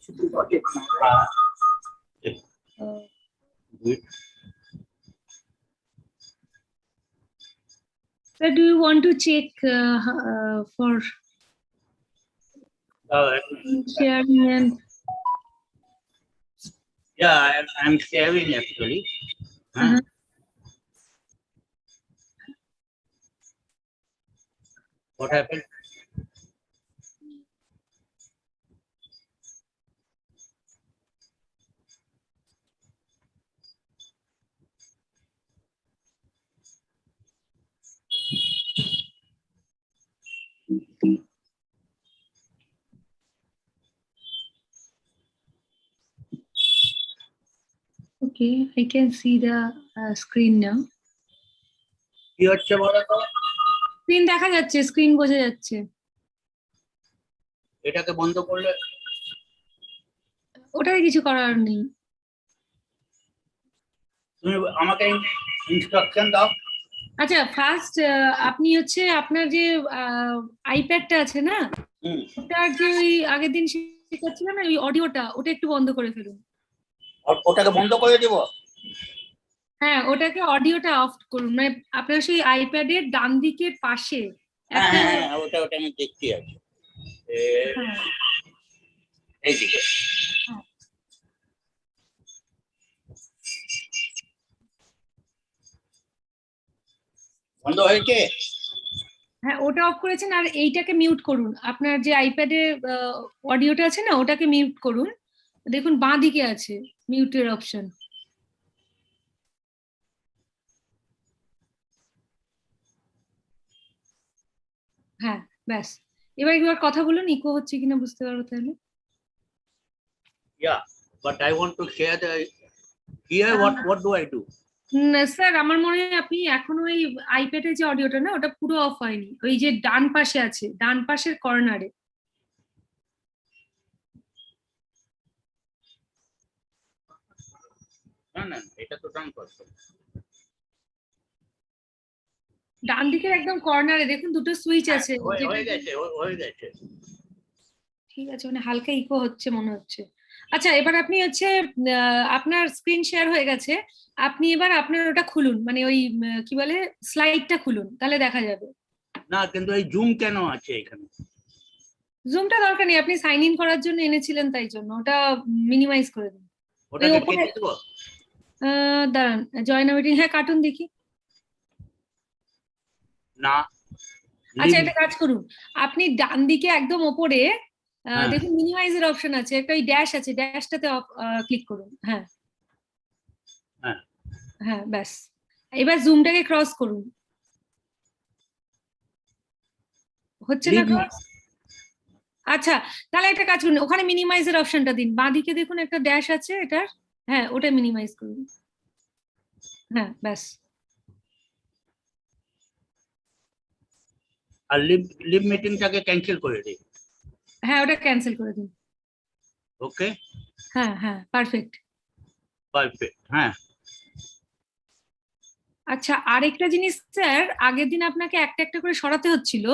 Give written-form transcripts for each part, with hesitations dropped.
Should be got it now. Good. So do you want to check for sharing and Yeah, I'm sharing actually. What happened? okay, I can see the screen now. কি হচ্ছে বলো তো? Screen দেখা যাচ্ছে, screen বোঝা যাচ্ছে। এটাকে বন্ধ করলে ওটাই কিছু করার নেই। তুমি আমাকে ইনস্ট্রাকশন দাও। আচ্ছা, ফার্স্ট আপনি হচ্ছে আপনার যে আইপ্যাডটা আছে না, ওটার যে ওই আগের দিন শেখাচ্ছিলাম না ওই অডিওটা, ওটা একটু বন্ধ করে ফেলুন। ওটাকে বন্ধ করে দিব? হ্যাঁ, ওটাকে অডিওটা অফ করুন, মানে আপনার সেই আইপ্যাডের ডান দিকের পাশে ওটা আমি দেখতে আছি হ্যাঁ এইদিকে। বন্ধ হয়েছে? হ্যাঁ, ওটা অফ করেছেন। আর এইটাকে মিউট করুন, আপনার যে আইপ্যাডে অডিওটা আছে না ওটাকে মিউট করুন। দেখুন বাঁ দিকে আছে মিউটের অপশন। হ্যাঁ, ব্যাস। এবার কথা বলুন, ইকো হচ্ছে কিনা বুঝতে পারবো তাহলে। Yeah, but I want to share the here. What do I do? Sir আমার মনে হয় আপনি এখনো ওই আইপ্যাডের যে অডিওটা না ওটা পুরো অফ হয়নি, ওই যে ডান পাশে আছে, ডান পাশের কর্নারে। না এটা তো ডান পাশে, ডান দিকের একদম কর্নারে দেখুন দুটো সুইচ আছে। হয়ে গেছে। ঠিক আছে, মানে হালকা ইকো হচ্ছে মনে হচ্ছে। আচ্ছা, এবার আপনি হচ্ছে আপনার স্ক্রিন শেয়ার হয়ে গেছে, আপনি এবার আপনার ওটা খুলুন, মানে ওই কি বলে স্লাইডটা খুলুন, তাহলে দেখা যাবে। না কিন্তু এই জুম কেন আছে এখানে? জুমটা দরকার নেই, আপনি সাইন ইন করার জন্য এনেছিলেন তাই জন্য। ওটা মিনিমাইজ করে দিন। ওটাকে কেটে দেব? দাঁড়ান, জয়েন মিটিং, হ্যাঁ কার্টুন দেখি। না, আচ্ছা একটা কাজ করুন, আপনি ডান দিকে একদম ওপরে দেখুন মিনিমাইজের অপশন আছে, একটা ওই ড্যাশ আছে, ড্যাশটাতে ক্লিক করুন। হ্যাঁ হ্যাঁ, ব্যাস। এবার জুমটাকে ক্রস করুন। হচ্ছে না ক্রস? আচ্ছা, তাহলে একটা কাজ করুন, ওখানে মিনিমাইজের অপশনটা দিন, বাঁদিকে দেখুন একটা ড্যাশ আছে এটার, হ্যাঁ ওটা মিনিমাইজ করুন। হ্যাঁ, ব্যাস। আর লিভ মিটিংটাকে ক্যান্সেল করে দিই। হ্যাঁ, ওটা ক্যান্সেল করে দিন। ওকে, হ্যাঁ, পারফেক্ট। হ্যাঁ। আচ্ছা, আরেকটা জিনিস স্যার, আগের দিন আপনাকে একটা একটা করে সরাতে হচ্ছিল,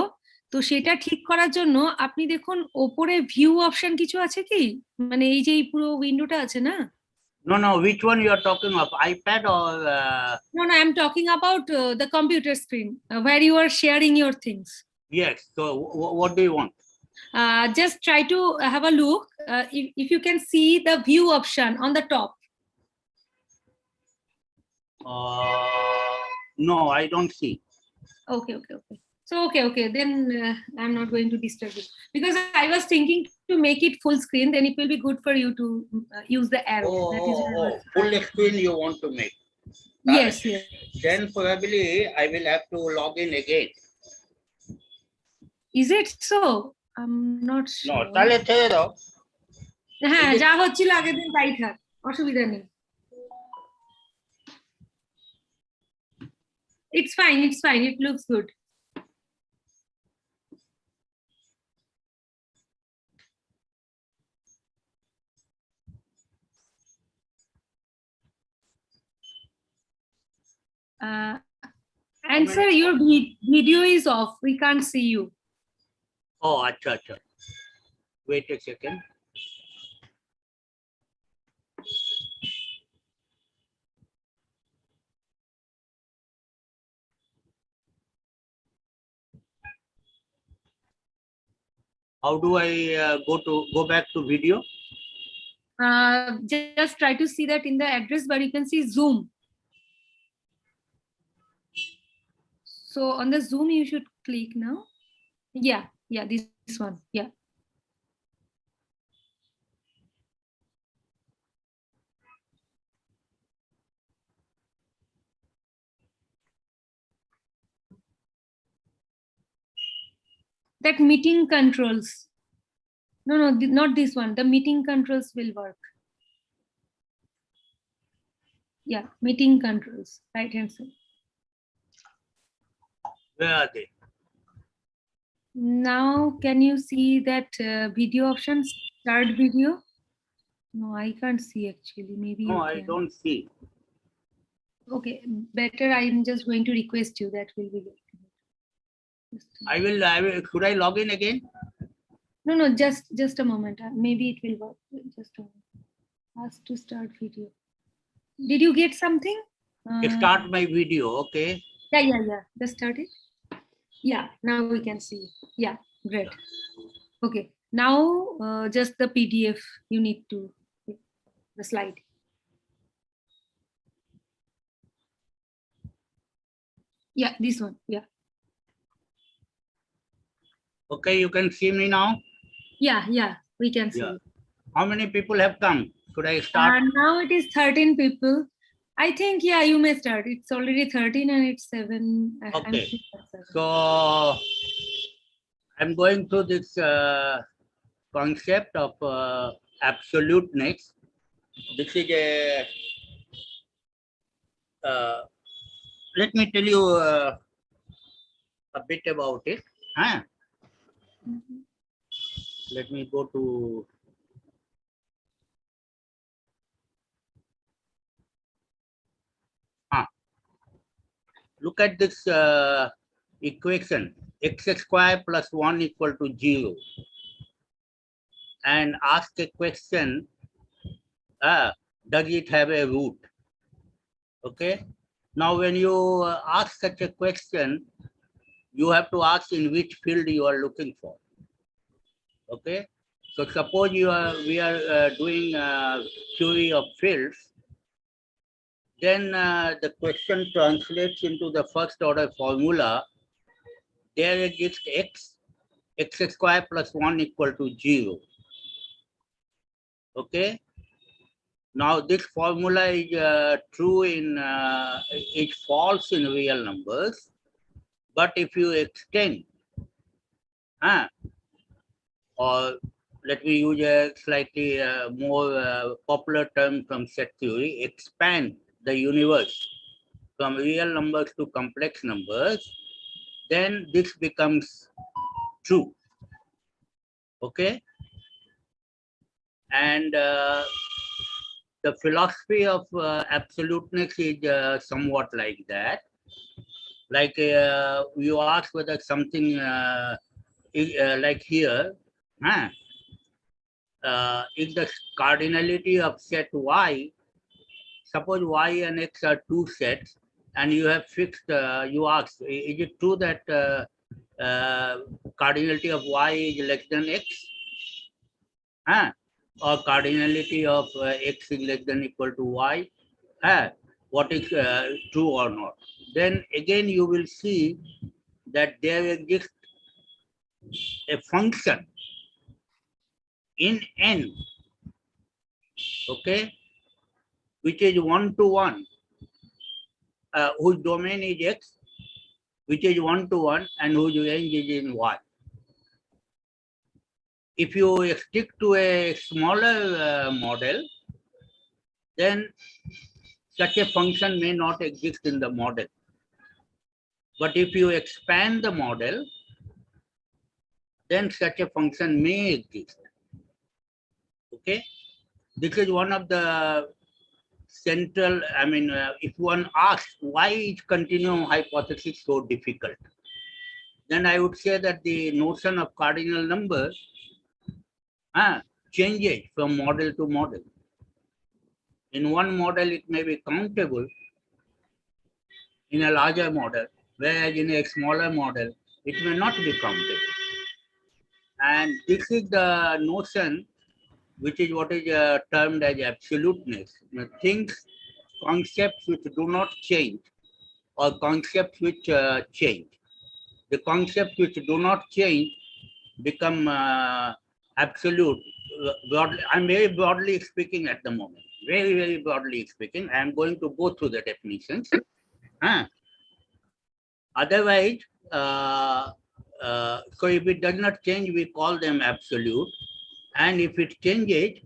তো সেটা ঠিক করার জন্য আপনি দেখুন ওপরে ভিউ অপশন কিছু আছে কি, মানে এই যে এই পুরো উইন্ডোটা আছে না। No, which one you are talking of, iPad or No, I'm talking about the computer screen where you are sharing your things. Yes, so what do you want? Just try to have a look if you can see the view option on the top. No, I don't see. Okay. So okay, then I'm not going to disturb you, because I was thinking to make it full screen, then it will be good for you to use the arrow. That is full screen you want to make? Yes. Then probably I will have to log in again. Is it so? I'm not sure. No, তাহলে ছেড়ে দাও। হ্যাঁ, যা হচ্ছিল আগের দিন তাই থাক, অসুবিধা নেই। It's fine, it looks good. And sir, your video is off, we can't see you. Oh, acha. Wait a second. How do I go back to video? Just try to see that in the address bar, you can see Zoom. So on the Zoom, you should click now. Yeah, this one. Yeah. That meeting controls. No, not this one. The meeting controls will work. Yeah, meeting controls, right hand side. Where are they? Now, can you see that video option, start video? No, I can't see actually. Maybe No, you I can. don't see. Okay, better. I'm just going to request you. That will be good. I will. Should I log in again? No, just a moment. Maybe it will work. Just a moment. Ask to start video. Did you get something? Start my video. Okay. Yeah. Just start it. Yeah, now we can see. Yeah, great. Okay, now just the PDF you need to, the slide. Yeah, this one. Yeah. Okay, you can see me now. Yeah, we can see. Yeah. How many people have come? Should I start? Now it is 13 people. I think, yeah, you may start. It's already 13 and it's 7. Okay. So I'm going through this concept of absoluteness. This is a, let me tell you a bit about it. Huh? Let me go to look at this equation, x square plus 1 equal to 0, and ask a question, does it have a root? Okay. Now, when you ask such a question, you have to ask in which field you are looking for. Okay. So suppose we are doing theory of fields, then the question translates into the first order formula. There exists x square plus 1 equal to 0. Okay. Now this formula is true in, it false in real numbers, but if you extend, or let me use a slightly more popular term from set theory, expand the universe from real numbers to complex numbers, then this becomes true. Okay. And the philosophy of absoluteness is somewhat like that. Like you ask whether something is like here, is the cardinality of set Y. Suppose Y and X are two sets, and you have fixed. You ask, is it true that cardinality of Y is less than X? Or cardinality of X is less than equal to Y? What is true or not? Then again you will see that there exists a function in N, okay, which is 1-to-1, whose domain is X, which is 1-to-1, and whose range is in Y. If you stick to a smaller model, then such a function may not exist in the model. But if you expand the model, then such a function may exist. Okay, this is one of the central, if one asks why is continuum hypothesis so difficult, then I would say that the notion of cardinal number changes from model to model. In one model, it may be countable in a larger model, whereas in a smaller model, it may not be countable. And this is the notion, which is what is termed as absoluteness. Things, concepts which do not change, or concepts which change. The concepts which do not change become absolute. Broadly, I'm very broadly speaking at the moment. Very, very broadly speaking. I am going to go through the definitions. Otherwise, so if it does not change, we call them absolute. And if it changes,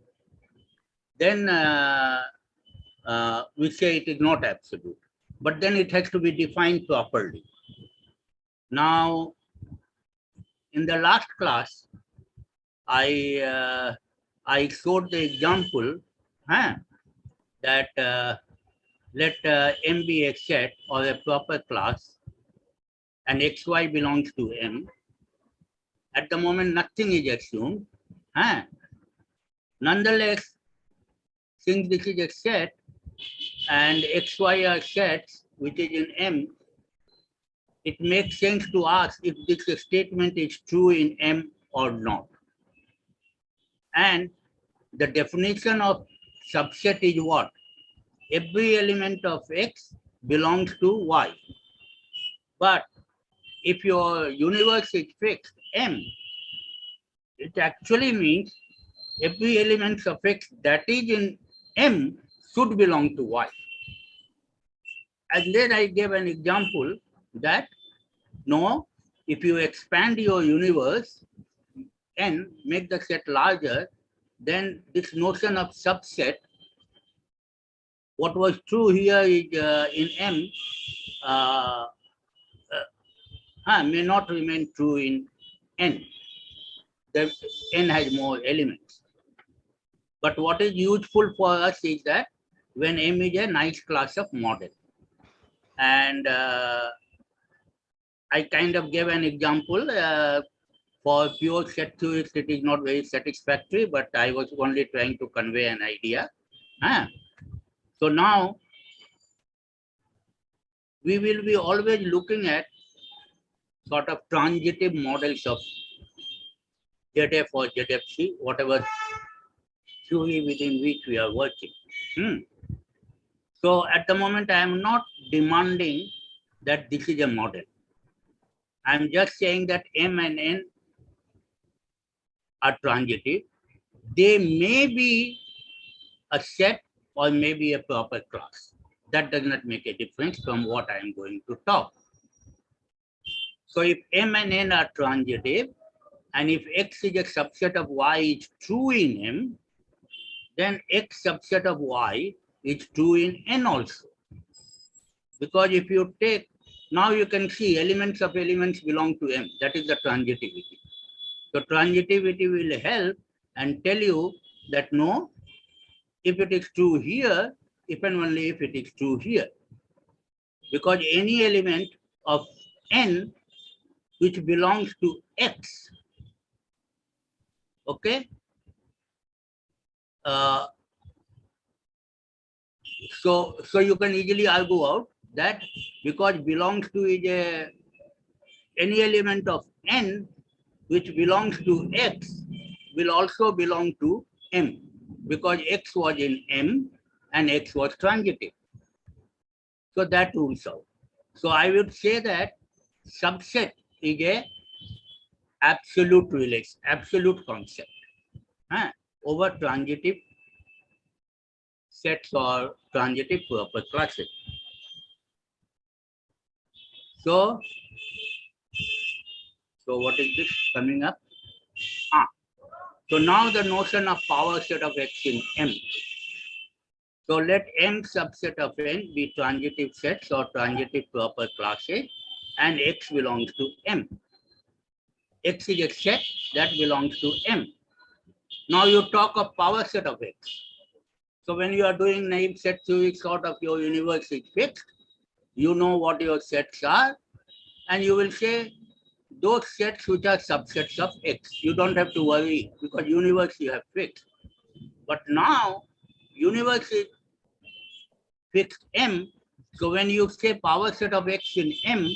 then we say it is not absolute. But then it has to be defined properly. Now, in the last class, I showed the example that let M be a set or a proper class, and XY belongs to M. At the moment, nothing is assumed. Nonetheless, since this is a set and XY are sets, which is in M, it makes sense to ask if this statement is true in M or not. And the definition of subset is what? Every element of X belongs to Y. But if your universe is fixed, M, it actually means every element of X that is in M should belong to Y. And then I gave an example that no, if you expand your universe, N, make the set larger, then this notion of subset, what was true here is in M, may not remain true in N. The N has more elements. But what is useful for us is that when M is a nice class of model. And I kind of gave an example. For pure set theorists, it is not very satisfactory, but I was only trying to convey an idea. So now, we will be always looking at sort of transitive models of ZF or ZFC, whatever theory within which we are working. So at the moment, I am not demanding that this is a model. I am just saying that M and N are transitive. They may be a set or maybe a proper class. That does not make a difference from what I am going to talk. So if M and N are transitive, and if X is a subset of Y is true in M, then X subset of Y is true in N also. Because if you take, now you can see elements of elements belong to M. That is the transitivity. So transitivity will help and tell you that no, if it is true here, if and only if it is true here. Because any element of N which belongs to X, okay? So you can easily argue out that because belongs to is any element of N which belongs to X will also belong to M, because X was in M and X was transitive. So that rules out. So I would say that subset is a absolute relation, absolute concept over transitive sets or transitive proper classes. So what is this coming up? So now the notion of power set of X in M. So let M subset of N be transitive sets or transitive proper classes, and X belongs to M. X is a set that belongs to M. Now you talk of power set of X. So when you are doing naive set theory, sort of your universe is fixed, you know what your sets are, and you will say those sets which are subsets of X. You don't have to worry because universe you have fixed. But now universe is fixed M. So when you say power set of X in M,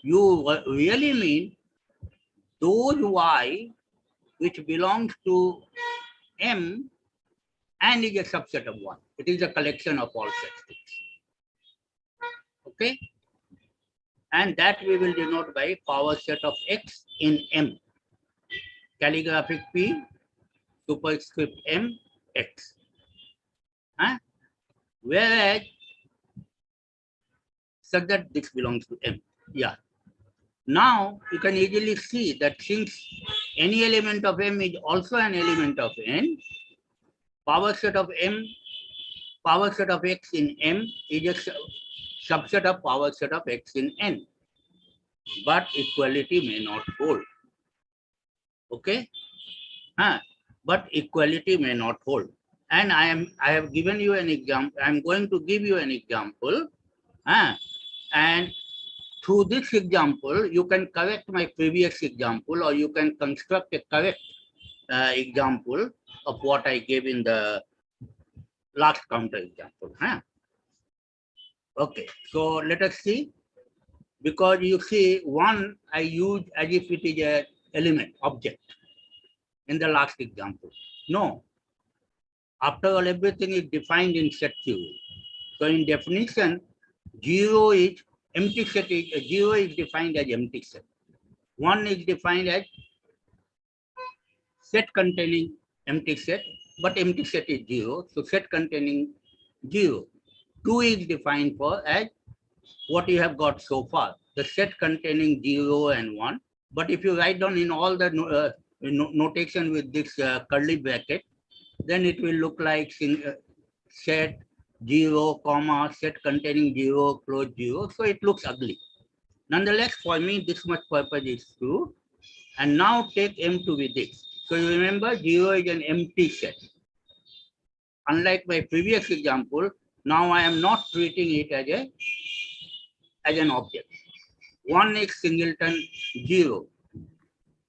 you really mean those Y which belongs to M and is a subset of 1. It is a collection of all such things. Okay? And that we will denote by power set of X in M. Calligraphic P, superscript M, X. Huh? Whereas, such that this belongs to M. Yeah. Now, you can easily see that since any element of M is also an element of N, power set of M, power set of X in M is a subset of power set of X in N. But equality may not hold. Okay? But equality may not hold. And I have given you an example. I'm going to give you an example. And through this example, you can correct my previous example, or you can construct a correct example of what I gave in the last counter example. Okay, so let us see. Because you see, one I use as if it is an element, object, in the last example. No. After all, everything is defined in set theory. So in definition, zero is empty set. Zero is defined as empty set. One is defined as set containing empty set, but empty set is zero. So set containing zero. Two is defined for as what you have got so far, the set containing 0 and 1. But if you write down in all the notation with this curly bracket, then it will look like set 0, comma, set containing 0, close 0. So it looks ugly. Nonetheless, for me, this much purpose is true. And now take M to be this. So you remember 0 is an empty set. Unlike my previous example, now I am not treating it as an object. One is singleton 0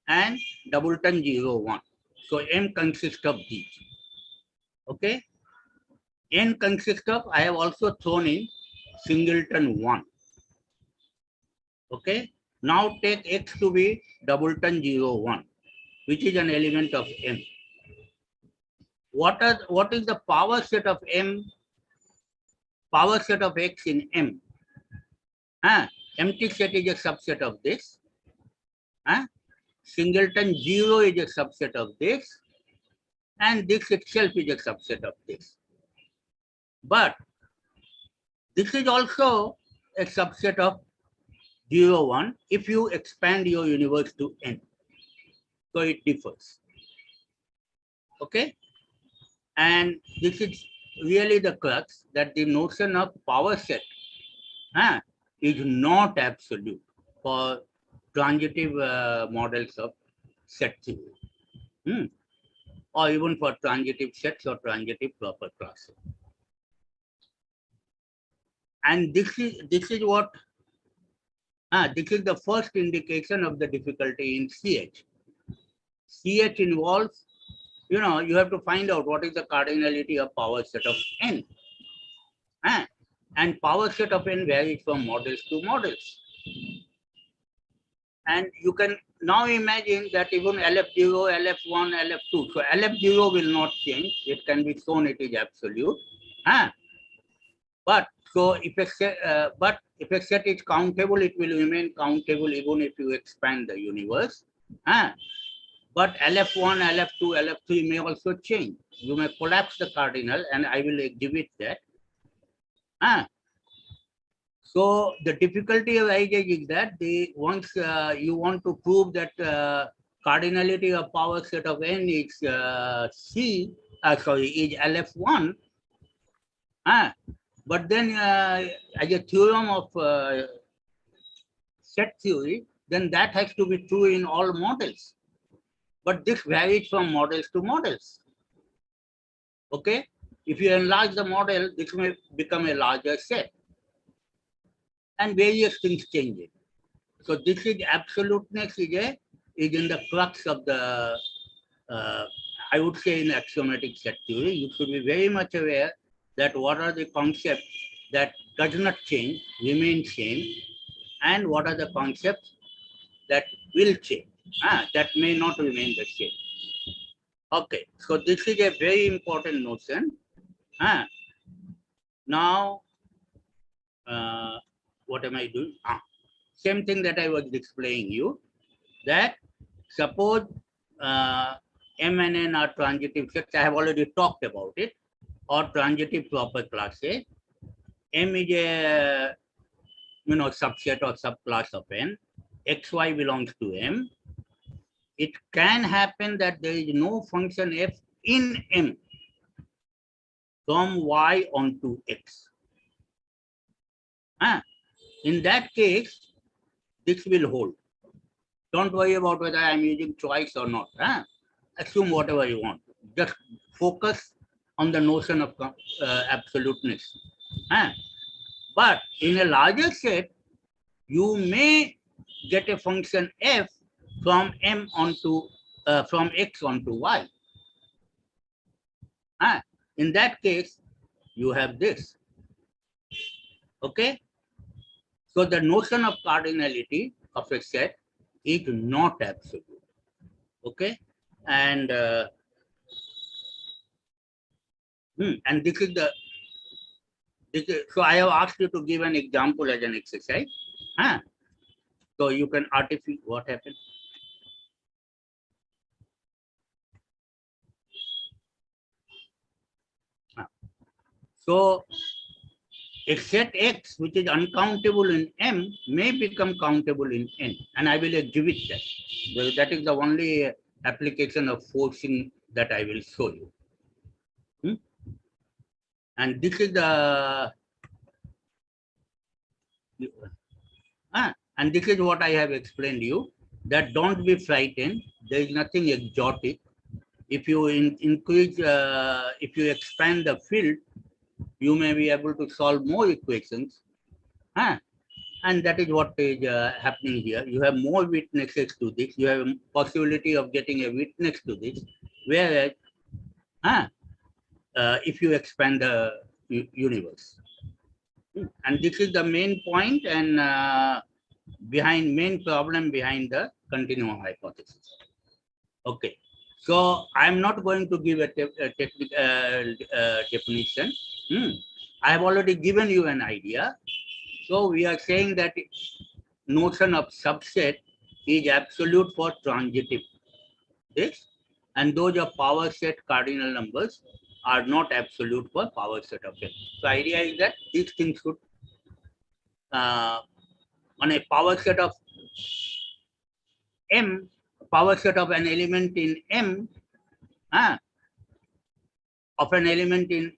and doubleton 0, 1. So M consists of these. Okay. N consists of, I have also thrown in singleton 1. Okay. Now take X to be doubleton 0, 1, which is an element of M. What is the power set of M? Power set of X in M. Empty set is a subset of this. Singleton 0 is a subset of this. And this itself is a subset of this. But this is also a subset of 0, 1 if you expand your universe to N. So it differs. Okay? And this is really the crux, that the notion of power set is not absolute for transitive models of set theory, or even for transitive sets or transitive proper classes. And this is what this is the first indication of the difficulty in CH. CH involves, you have to find out what is the cardinality of power set of N. And power set of N varies from models to models. And you can now imagine that even LF0, LF1, LF2. So LF0 will not change. It can be shown it is absolute. But so if a set is countable, it will remain countable even if you expand the universe. But LF1, LF2, LF3 may also change. You may collapse the cardinal, and I will exhibit that. So the difficulty arises is that once you want to prove that cardinality of power set of N is is LF1, but then as a theorem of set theory, then that has to be true in all models. But this varies from models to models. Okay? If you enlarge the model, this may become a larger set. And various things change it. So this is absoluteness is in the crux of the, I would say, in axiomatic set theory. You should be very much aware that what are the concepts that does not change, remain same, and what are the concepts that will change, that may not remain the same. Okay, so this is a very important notion. Now, what am I doing? Same thing that I was explaining you, that suppose M and N are transitive sets. I have already talked about it, or transitive proper classes. M is a subset or subclass of N. XY belongs to M. It can happen that there is no function f in M from Y onto X. In that case, this will hold. Don't worry about whether I'm using choice or not. Assume whatever you want. Just focus on the notion of absoluteness. But in a larger set, you may get a function f from M onto from X onto Y. In that case, you have this. Okay. So the notion of cardinality of a set is not absolute. Okay, and this is the. So I have asked you to give an example as an exercise. So you can artificially, what happened? So a set X which is uncountable in M may become countable in N, and I will exhibit that. That is the only application of forcing that I will show you. And this is the and this is what I have explained to you, that don't be frightened. There is nothing exotic. If you increase, if you expand the field, you may be able to solve more equations. And that is what is happening here. You have more witnesses to this. You have a possibility of getting a witness to this. Whereas, if you expand the universe. And this is the main point and main problem behind the continuum hypothesis. Okay. So I'm not going to give a technical definition. I have already given you an idea. So we are saying that notion of subset is absolute for transitive this, and those of power set cardinal numbers are not absolute for power set of N. So idea is that these things should, on a power set of M, power set of an element in M, of an element in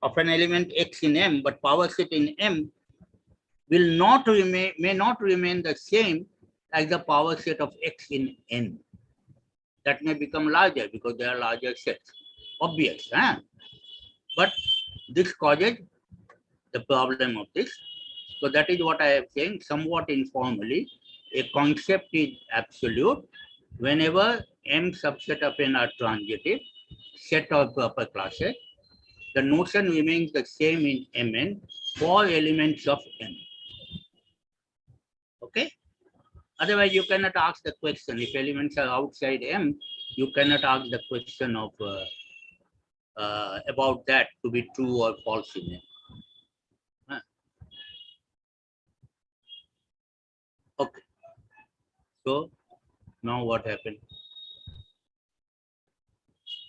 of an element X in M, but power set in M will not remain, may not remain the same as the power set of X in N. That may become larger because they are larger sets. Obvious, but this causes the problem of this. So that is what I am saying, somewhat informally. A concept is absolute whenever M subset of N are transitive, set of proper classes. The notion remains the same in Mn for elements of N. Okay? Otherwise, you cannot ask the question. If elements are outside M, you cannot ask the question of about that to be true or false in M. Okay. So now what happened?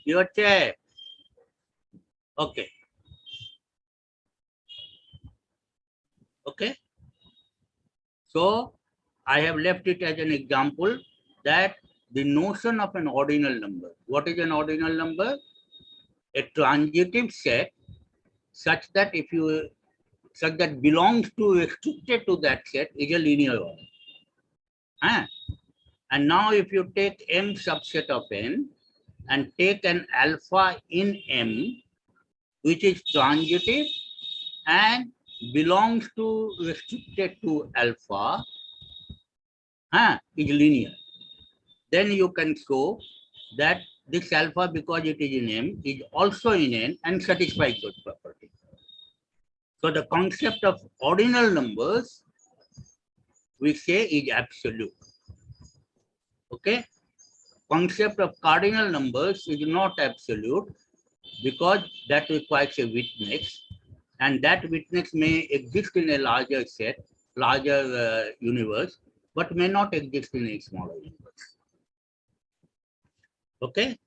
Your chair. Okay. Okay. So I have left it as an example that the notion of an ordinal number. What is an ordinal number? A transitive set such that belongs to, restricted to that set is a linear order. And now if you take M subset of N and take an alpha in M, which is transitive and belongs to, restricted to alpha, is linear. Then you can show that this alpha, because it is in M, is also in N and satisfies those properties. So the concept of ordinal numbers, we say, is absolute. Okay? Concept of cardinal numbers is not absolute because that requires a witness, and that witness may exist in a larger set, larger universe, but may not exist in a smaller universe. Okay?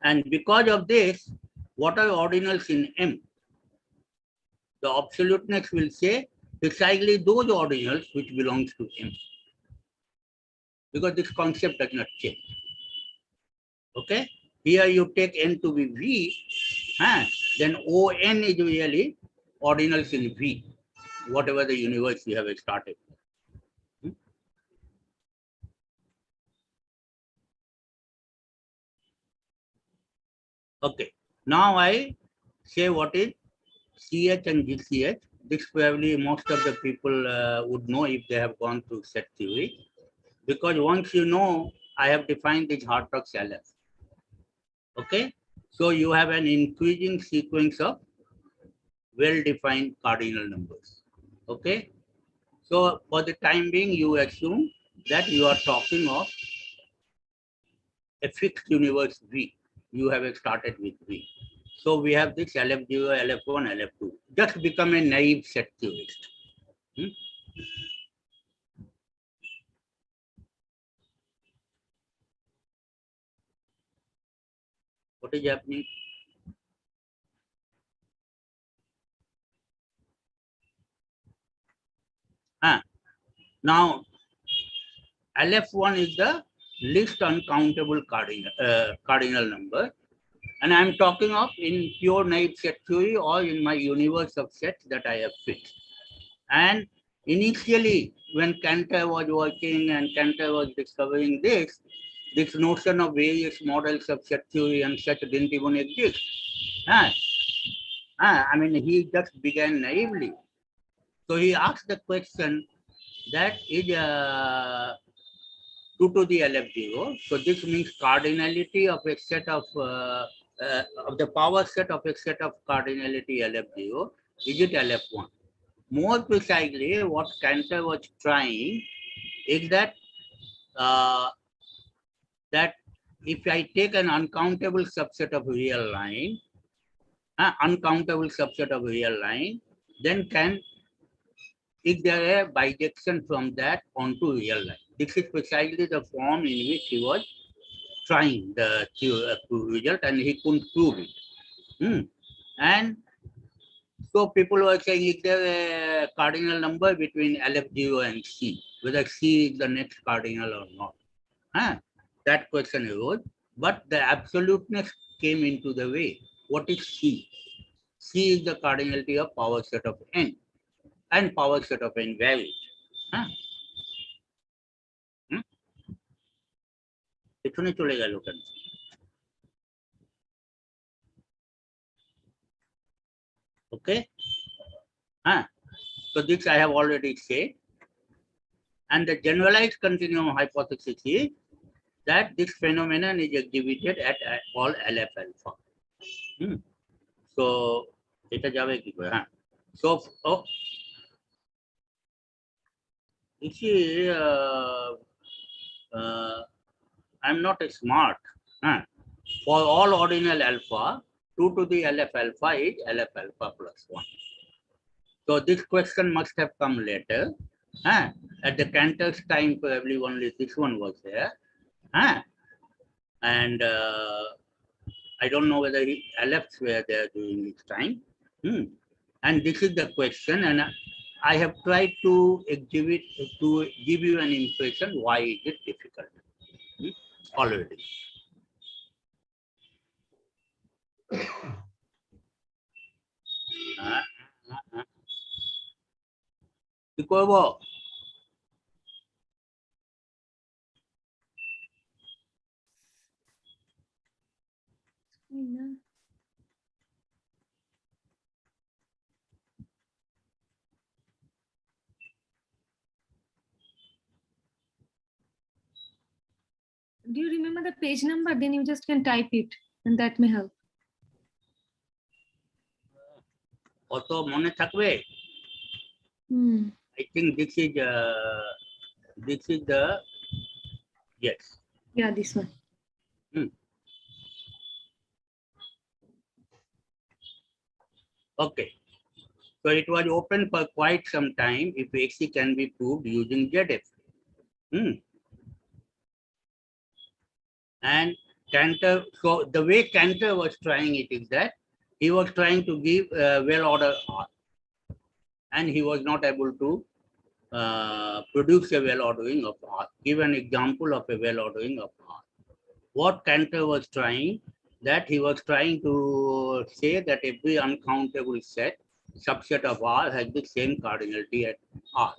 And because of this, what are ordinals in M? The absoluteness will say precisely those ordinals which belongs to M, because this concept does not change. Okay? Here you take N to be V, then ON is really ordinals in V, whatever the universe we have started. Okay, now I say what is CH and GCH. This probably most of the people would know if they have gone through set theory, because once you know, I have defined this Hartrug's LF. Okay, so you have an increasing sequence of well-defined cardinal numbers. Okay, so for the time being, you assume that you are talking of a fixed universe V. You have started with V. So we have this LF0, LF1, LF2. Just become a naive set theorist. What is happening? Now, LF1 is the least uncountable cardinal number. And I'm talking of in pure naive set theory or in my universe of sets that I have fixed. And initially, when Cantor was working and Cantor was discovering this notion of various models of set theory and such didn't even exist. I mean, he just began naively. So he asked the question that is 2 to the LF0. So this means cardinality of a set of the power set of a set of cardinality LF0. Is it LF1? More precisely, what Cantor was trying is that that if I take an uncountable subset of real line, then is there a bijection from that onto real line? This is precisely the form in which he was trying the result, and he couldn't prove it. And so people were saying, is there a cardinal number between LF0 and C, whether C is the next cardinal or not? That question arose, but the absoluteness came into the way. What is C? C is the cardinality of power set of N, and power set of N varies. পেছনে চলে গেল কেন? Okay. So this I have already said. And the generalized continuum hypothesis is that this phenomenon is exhibited at all LF alpha. So এটা যাবে কি করে? So you see, I'm not a smart. For all ordinal alpha, 2 to the LF alpha is LF alpha plus 1. So this question must have come later. At the Cantor's time, probably only this one was there. And I don't know whether LFs were there during this time. And this is the question, and I have tried to exhibit, to give you an impression why is it difficult already. কি করব? Do you remember the page number? Then you just can type it, and that may help. Auto mone thakbe. I think this is the yes. Yeah, this one. Okay. So it was open for quite some time if AC can be proved using ZF. And Cantor, so the way Cantor was trying it is that he was trying to give well-ordered R, and he was not able to produce a well-ordering of R. Give an example of a well-ordering of R. What Cantor was trying, that he was trying to say that every uncountable subset of R has the same cardinality at R.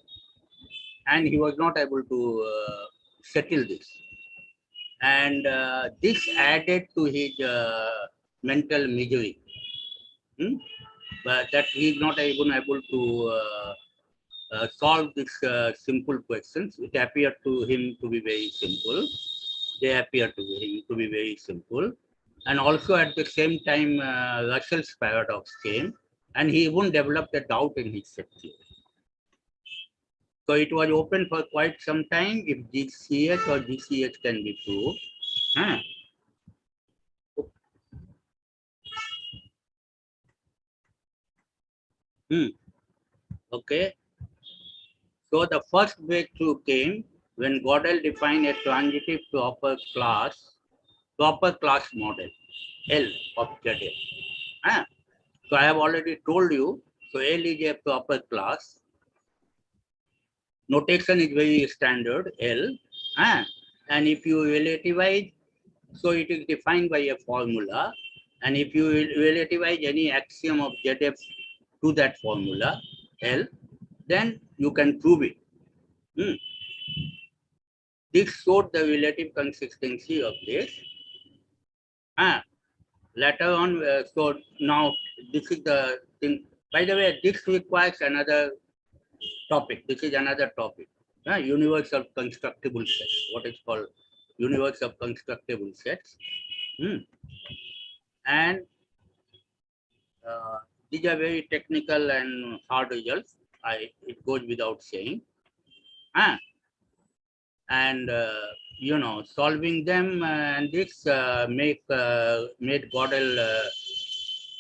And he was not able to settle this. And this added to his mental misery. But that he is not even able to solve this simple questions. It appeared to him to be very simple. They appear to him to be very simple. And also at the same time, Russell's paradox came, and he even developed a doubt in his set theory. So it was open for quite some time if GCH or GCH can be proved. Okay. So the first breakthrough came when Gödel defined a transitive proper class model, L of ZF. So I have already told you, so L is a proper class. Notation is very standard, L. And if you relativize, so it is defined by a formula. And if you relativize any axiom of ZF to that formula, L, then you can prove it. This showed the relative consistency of this. Later on, so now this is the thing. By the way, this requires another topic. This is another topic. Universe of constructible sets. What is called universe of constructible sets. And these are very technical and hard results. It goes without saying. And you know, solving them and this made Gödel,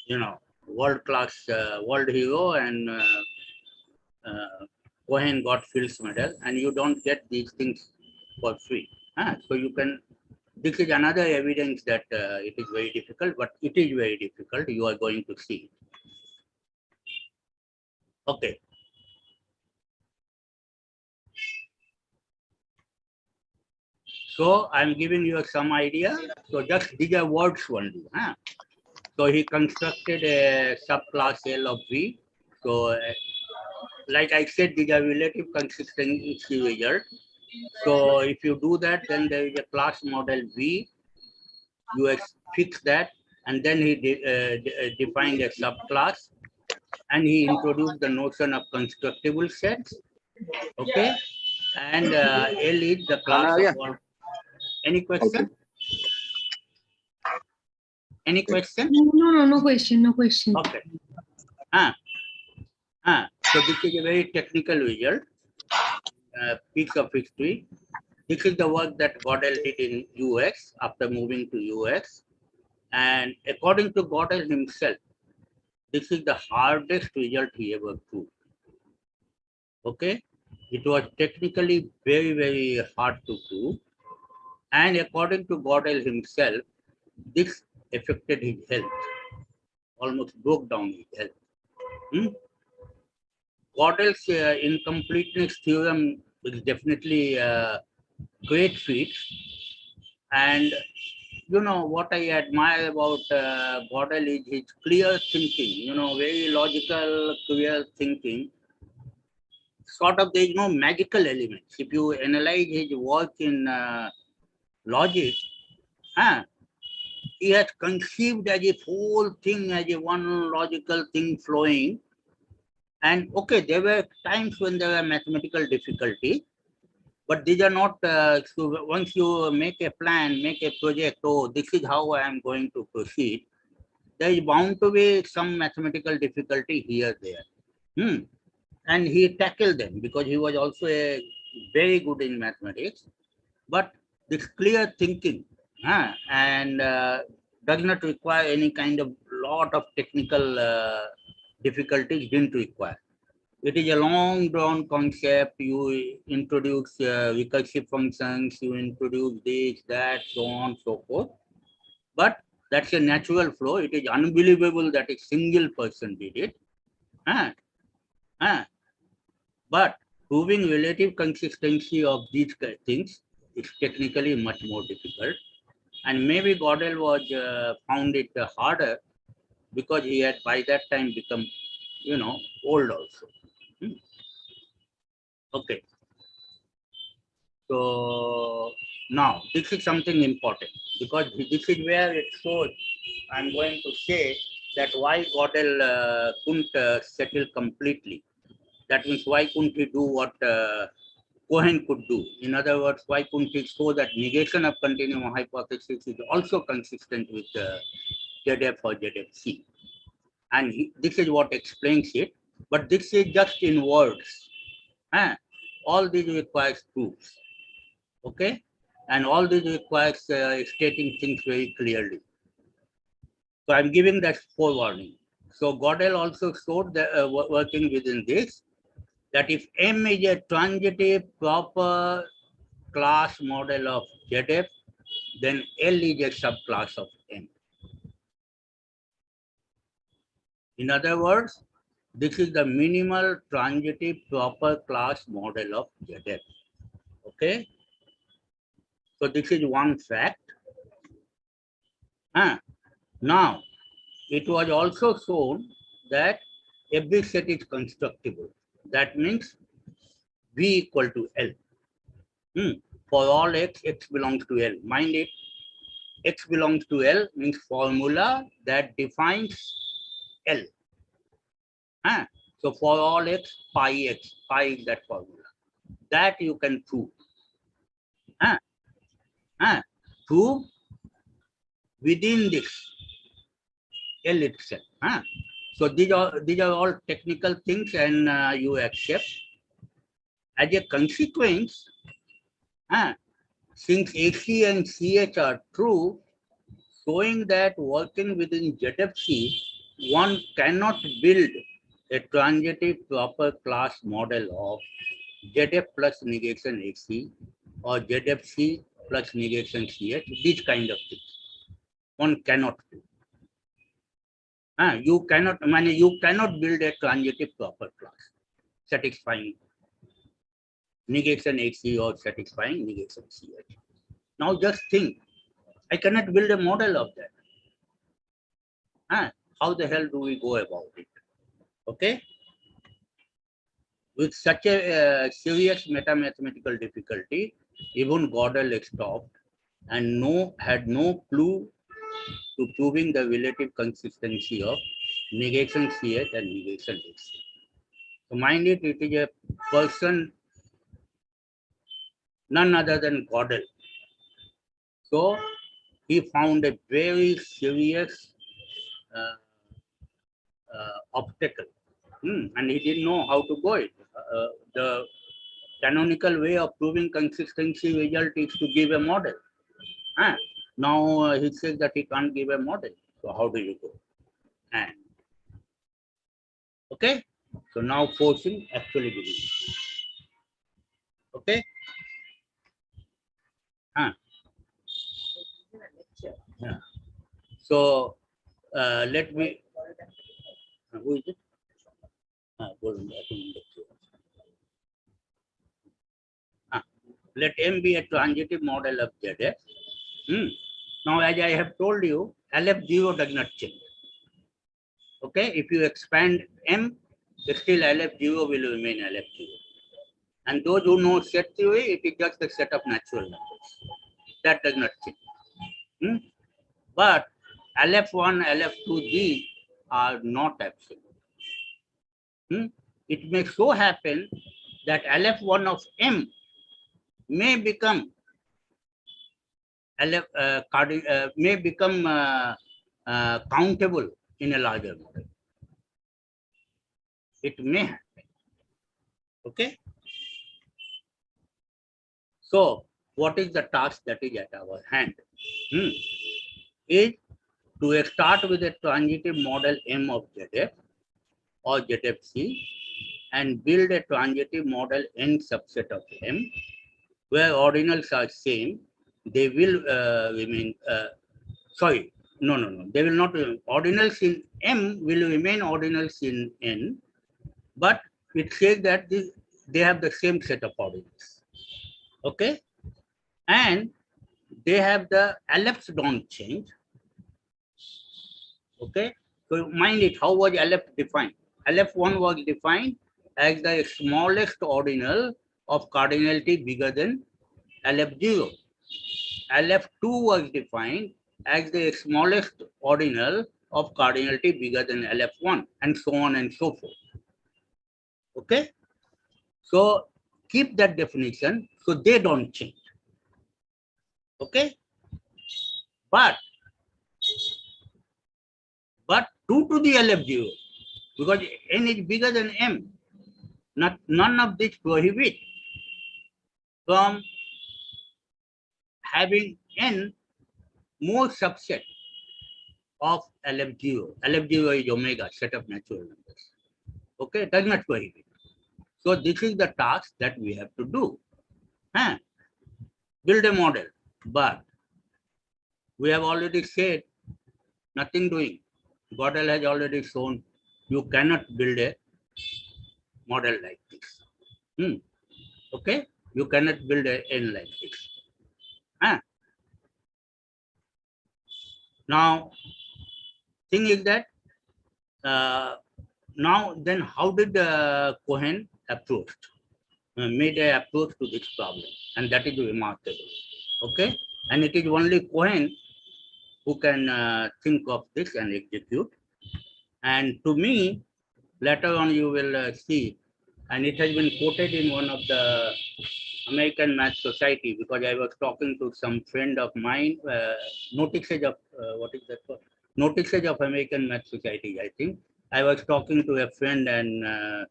you know, world-class, world hero, and Cohen got Fields Medal, and you don't get these things for free. So you can. This is another evidence that it is very difficult, but it is very difficult. You are going to see. Okay. So I'm giving you some idea. So just these are words only. So he constructed a subclass L of V. So like I said, these are relative consistency result. So if you do that, then there is a class model V. You fix that, and then he defined a subclass, and he introduced the notion of constructible sets. Okay, and L is the class of all. Any question? Okay. Any question? No question. No question. Okay. So this is a very technical result, piece of history. This is the work that Gödel did in US after moving to US. And according to Gödel himself, this is the hardest result he ever proved. Okay? It was technically very, very hard to prove. And according to Gödel himself, this affected his health, almost broke down his health. Gödel's incompleteness theorem is definitely a great feat. And you know what I admire about Gödel is his clear thinking, you know, very logical, clear thinking. Sort of there is no magical elements. If you analyze his work in logic, he has conceived as a whole thing, as a one logical thing flowing. And okay, there were times when there were mathematical difficulty, But these are not, so once you make a plan, make a project, oh, this is how I am going to proceed, there is bound to be some mathematical difficulty here, there. And he tackled them because he was also a very good in mathematics. But this clear thinking and does not require any kind of lot of technical difficulties, didn't require. It is a long drawn concept. You introduce recursive functions, you introduce this, that, so on, so forth. But that's a natural flow. It is unbelievable that a single person did it. But proving relative consistency of these things is technically much more difficult. And maybe Gödel was found it harder because he had by that time become, old also. Okay. So now this is something important because this is where it shows. I'm going to say that why Gödel couldn't settle completely. That means why couldn't he do what Cohen could do? In other words, why couldn't he show that negation of continuum hypothesis is also consistent with ZF or ZFC? And this is what explains it. But this is just in words. All these requires proofs. Okay? And all this requires stating things very clearly. So I'm giving that forewarning. So Gödel also showed that working within this, that if M is a transitive proper class model of ZF, then L is a subclass of M. In other words, this is the minimal transitive proper class model of ZF. Okay? So this is one fact. Now, it was also shown that every set is constructible. That means V equal to L. For all x, x belongs to L. Mind it, x belongs to L means formula that defines L. So for all x, pi is that formula. That you can prove. Prove within this L itself. So these are all technical things, and you accept. As a consequence, since AC and CH are true, showing that working within ZFC, one cannot build a transitive proper class model of ZF plus negation AC or ZFC plus negation CH, these kind of things. One cannot do. You cannot build a transitive proper class satisfying negation AC or satisfying negation CH. Now just think, I cannot build a model of that. How the hell do we go about it? Okay? With such a serious mathematical difficulty, even Gödel stopped and had no clue to proving the relative consistency of negation CH and negation AC. So mind it, it is a person, none other than Gödel. So he found a very serious obstacle, and he didn't know how to go it. The canonical way of proving consistency result is to give a model. Now he says that he can't give a model. So how do you go? And okay, so now forcing actually begins. Okay. Yeah. So let me. Who is it? Let M be a transitive model of ZF. Now, as I have told you, LF0 does not change. Okay, if you expand M, still LF0 will remain LF0. And those who know set theory, it is just a set of natural numbers. That does not change. But LF1, LF2G are not absolute. It may so happen that LF1 of M may become countable in a larger model. It may happen. Okay. So, what is the task that is at our hand? Is to start with a transitive model M of ZF or ZFC and build a transitive model N subset of M where ordinals are same. They will remain, sorry, no. They will not, ordinals in M will remain ordinals in N, but it says that they have the same set of ordinals. Okay. And they have the LFs don't change. Okay. So mind it, how was LF defined? LF1 was defined as the smallest ordinal of cardinality bigger than LF0. LF2 was defined as the smallest ordinal of cardinality bigger than LF1, and so on and so forth. Okay. So keep that definition so they don't change. Okay. But 2 to the LF0, because N is bigger than M, none of this prohibit from having N more subset of LF0. LF0 is omega, set of natural numbers. Okay, does not prohibit. So this is the task that we have to do. Build a model, but we have already said nothing doing. Gödel has already shown you cannot build a model like this. Okay, you cannot build an N like this. Now, thing is that now then how did Cohen approach? Made an approach to this problem, and that is remarkable. Okay, and it is only Cohen who can think of this and execute. And to me, later on you will see, and it has been quoted in one of the American Math Society, because I was talking to some friend of mine, notices of, what is that called? Notices of American Math Society, I think. I was talking to a friend, and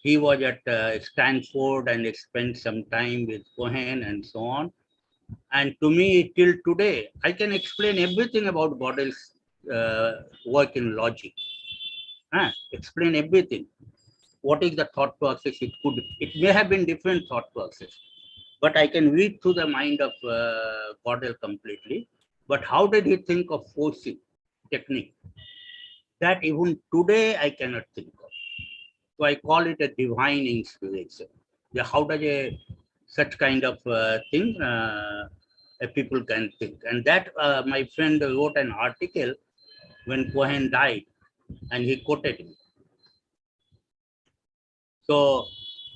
he was at Stanford and spent some time with Cohen and so on. And to me, till today, I can explain everything about Gödel's work in logic. Explain everything. What is the thought process? It may have been different thought process, but I can read through the mind of Gödel completely. But how did he think of forcing technique? That even today I cannot think of. So I call it a divine inspiration. Yeah, how does such kind of thing people can think? And that my friend wrote an article when Cohen died, and he quoted me. So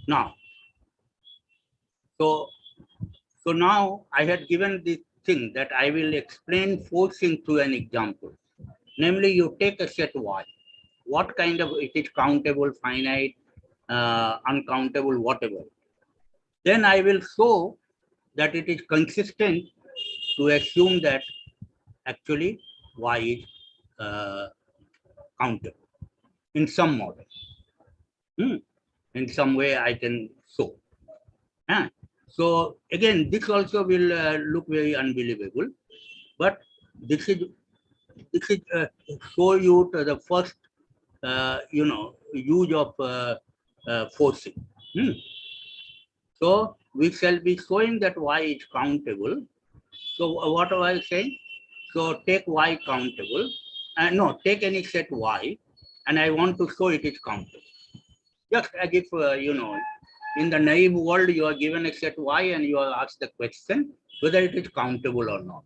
now, so now I had given this thing that I will explain forcing through an example. Namely, you take a set Y. What kind of, it is countable, finite, uncountable, whatever. Then I will show that it is consistent to assume that actually Y is countable in some model. In some way I can show. So again, this also will look very unbelievable, but this is show you to the first use of forcing. So we shall be showing that Y is countable. So what am I saying? So take Y countable, no, take any set Y, and I want to show it is countable. Just as if, in the naive world, you are given a set Y and you are asked the question whether it is countable or not.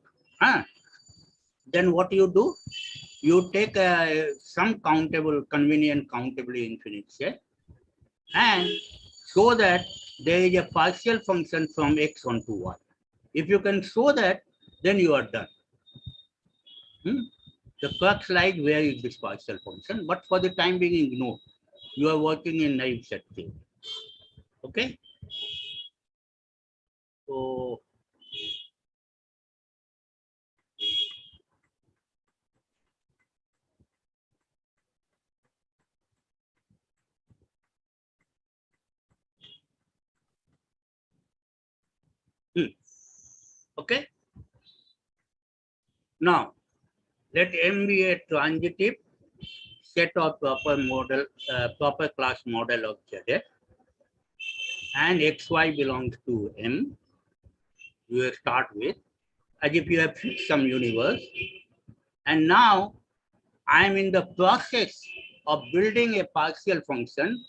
Then what you do? You take some countable, convenient countably infinite set and show that there is a partial function from X onto Y. If you can show that, then you are done. The crux lies where is this partial function, but for the time being, ignore. You are working in naive set theory. Okay? So okay. Now let M be a transitive set of proper class model of ZF, and XY belongs to M. You will start with as if you have fixed some universe, and now I am in the process of building a partial function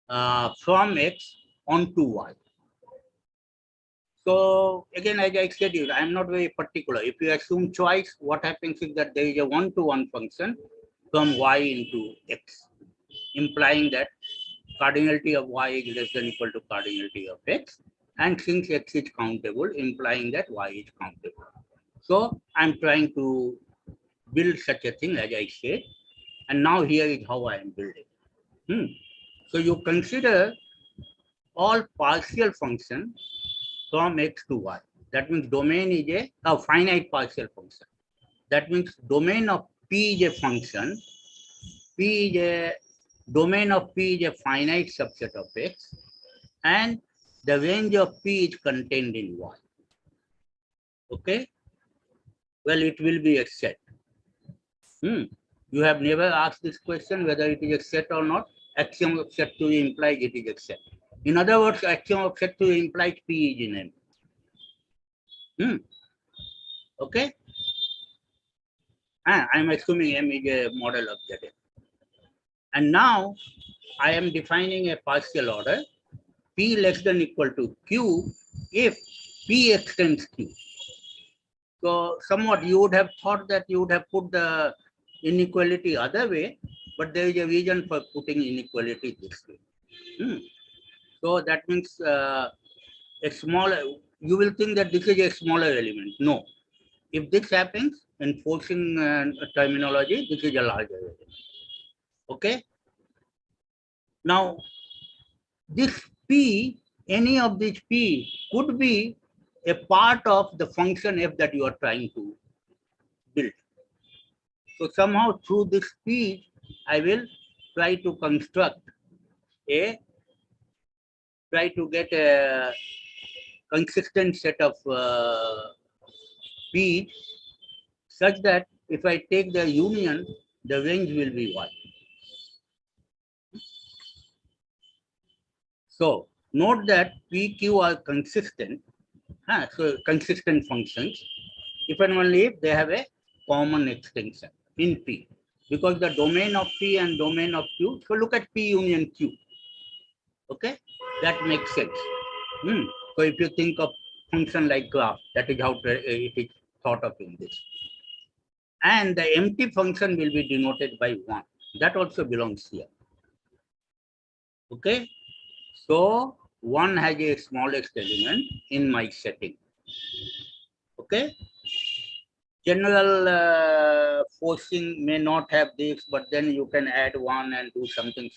from X onto Y. So again, as I said, I am not very particular. If you assume choice, what happens is that there is a one-to-one function from Y into X, implying that cardinality of Y is less than equal to cardinality of X. And since X is countable, implying that Y is countable. So I'm trying to build such a thing, as I said. And now here is how I am building. So you consider all partial functions from X to Y. That means domain is a finite partial function. That means domain of P is a function. Domain of P is a finite subset of X, and the range of P is contained in Y. Okay? Well, it will be a set. You have never asked this question whether it is a set or not. Axiom of set theory implies it is a set. In other words, axiom of set theory implies P is in M. Okay? I'm assuming M is a model of ZF. And now I am defining a partial order, P less than equal to Q if P extends Q. So somewhat you would have thought that you would have put the inequality other way, but there is a reason for putting inequality this way. So that means a smaller, you will think that this is a smaller element. No. If this happens in forcing terminology, this is a larger element. Okay. Now, this P, any of these P could be a part of the function f that you are trying to build. So somehow through this P, I will try to construct try to get a consistent set of P such that if I take the union, the range will be Y. So note that PQ are consistent, so consistent functions, if and only if they have a common extension in P, because the domain of P and domain of Q. So look at P union Q. Okay, that makes sense. So if you think of function like graph, that is how it is thought of in this. And the empty function will be denoted by 1. That also belongs here. Okay, so 1 has a smallest element in my setting. Okay, general forcing may not have this, but then you can add 1 and do something.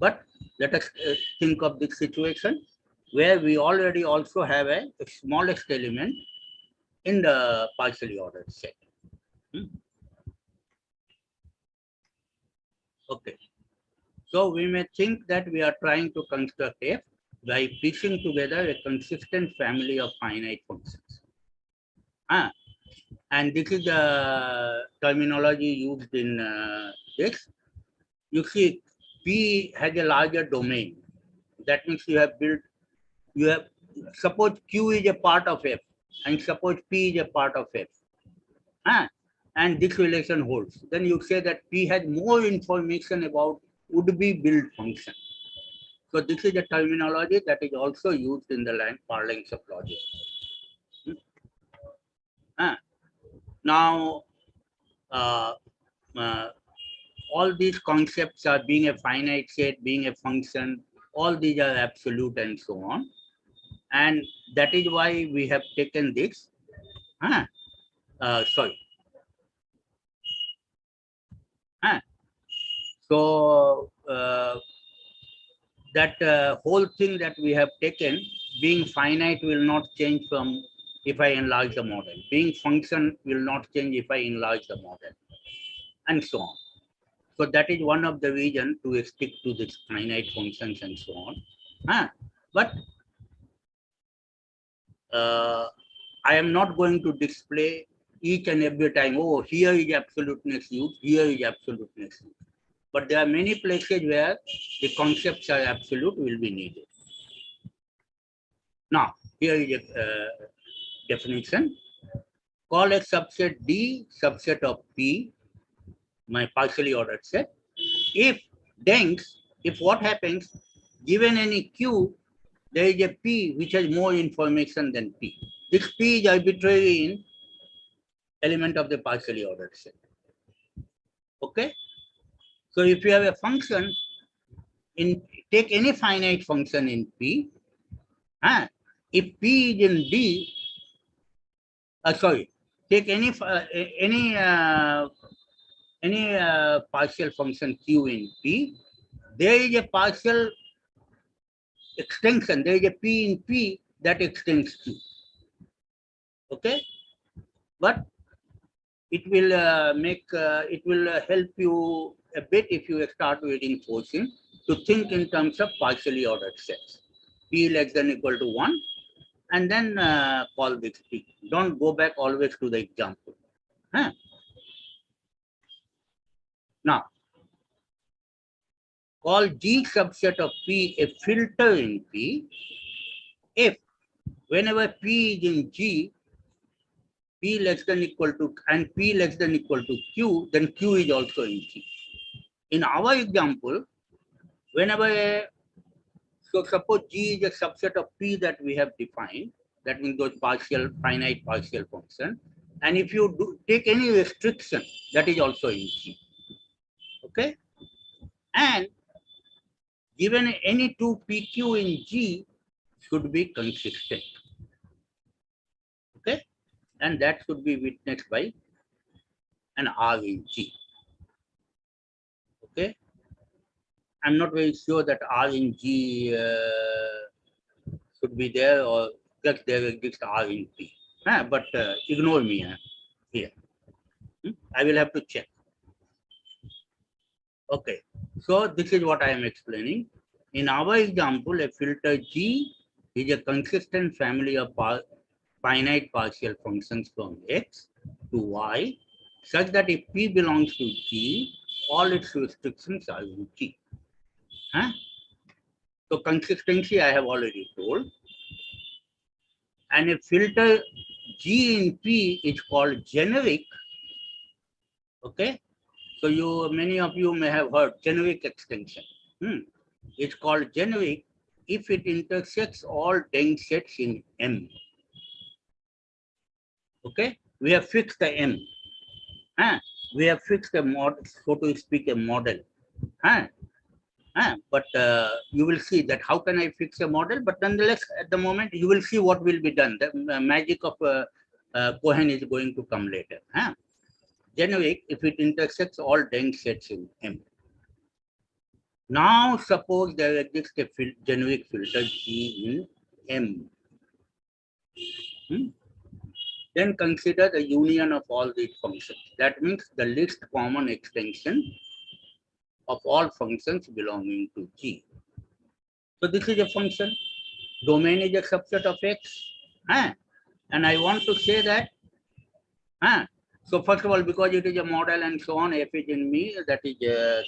But let us think of this situation where we already also have a smallest element in the partially ordered set. Okay, so we may think that we are trying to construct F by piecing together a consistent family of finite functions. And this is the terminology used in this. You see, P has a larger domain. That means suppose Q is a part of F, and suppose P is a part of F. And this relation holds. Then you say that P has more information about would-be build function. So this is a terminology that is also used in the parlance of logic. Now, all these concepts are being a finite set, being a function, all these are absolute and so on. And that is why we have taken this. So that whole thing that we have taken, being finite will not change from if I enlarge the model. Being function will not change if I enlarge the model, and so on. So that is one of the reasons to stick to this finite functions and so on. But I am not going to display each and every time, oh, here is absoluteness used, here is absoluteness used. But there are many places where the concepts are absolute will be needed. Now, here is a definition. Call a subset D subset of P, my partially ordered set. If dense, if what happens, given any Q, there is a P which has more information than P. This P is arbitrary in element of the partially ordered set. Okay? So if you have a function in, take any finite function in P, if P is in D, take any partial function Q in P, there is a partial extension, there is a P in P that extends Q. Okay? But it will help you a bit if you start reading forcing to think in terms of partially ordered sets. P less than equal to 1, and then call this P. Don't go back always to the example. Now, call G subset of P a filter in P if whenever P is in G, P less than equal to, and P less than equal to Q, then Q is also in G. In our example, whenever, so suppose G is a subset of P that we have defined, that means those finite partial function, and if you take any restriction, that is also in G. Okay? And given any two PQ in G should be consistent. Okay? And that should be witnessed by an R in G. Okay? I'm not very sure that R in G should be there or just there exists R in P. But ignore me here. I will have to check. Okay, so this is what I am explaining. In our example, a filter G is a consistent family of finite partial functions from X to Y, such that if P belongs to G, all its restrictions are in G. So consistency I have already told. And a filter G in P is called generic. Okay, so many of you may have heard generic extension. It's called generic if it intersects all dense sets in M. Okay, we have fixed the M. We have fixed a model, so to speak, a model. But you will see that how can I fix a model? But nonetheless, at the moment, you will see what will be done. The magic of Cohen is going to come later. Generic if it intersects all dense sets in M. Now suppose there exists a generic filter G in M. Then consider the union of all these functions. That means the least common extension of all functions belonging to G. So this is a function. Domain is a subset of X. And I want to say that so first of all, because it is a model and so on, F is in me, that is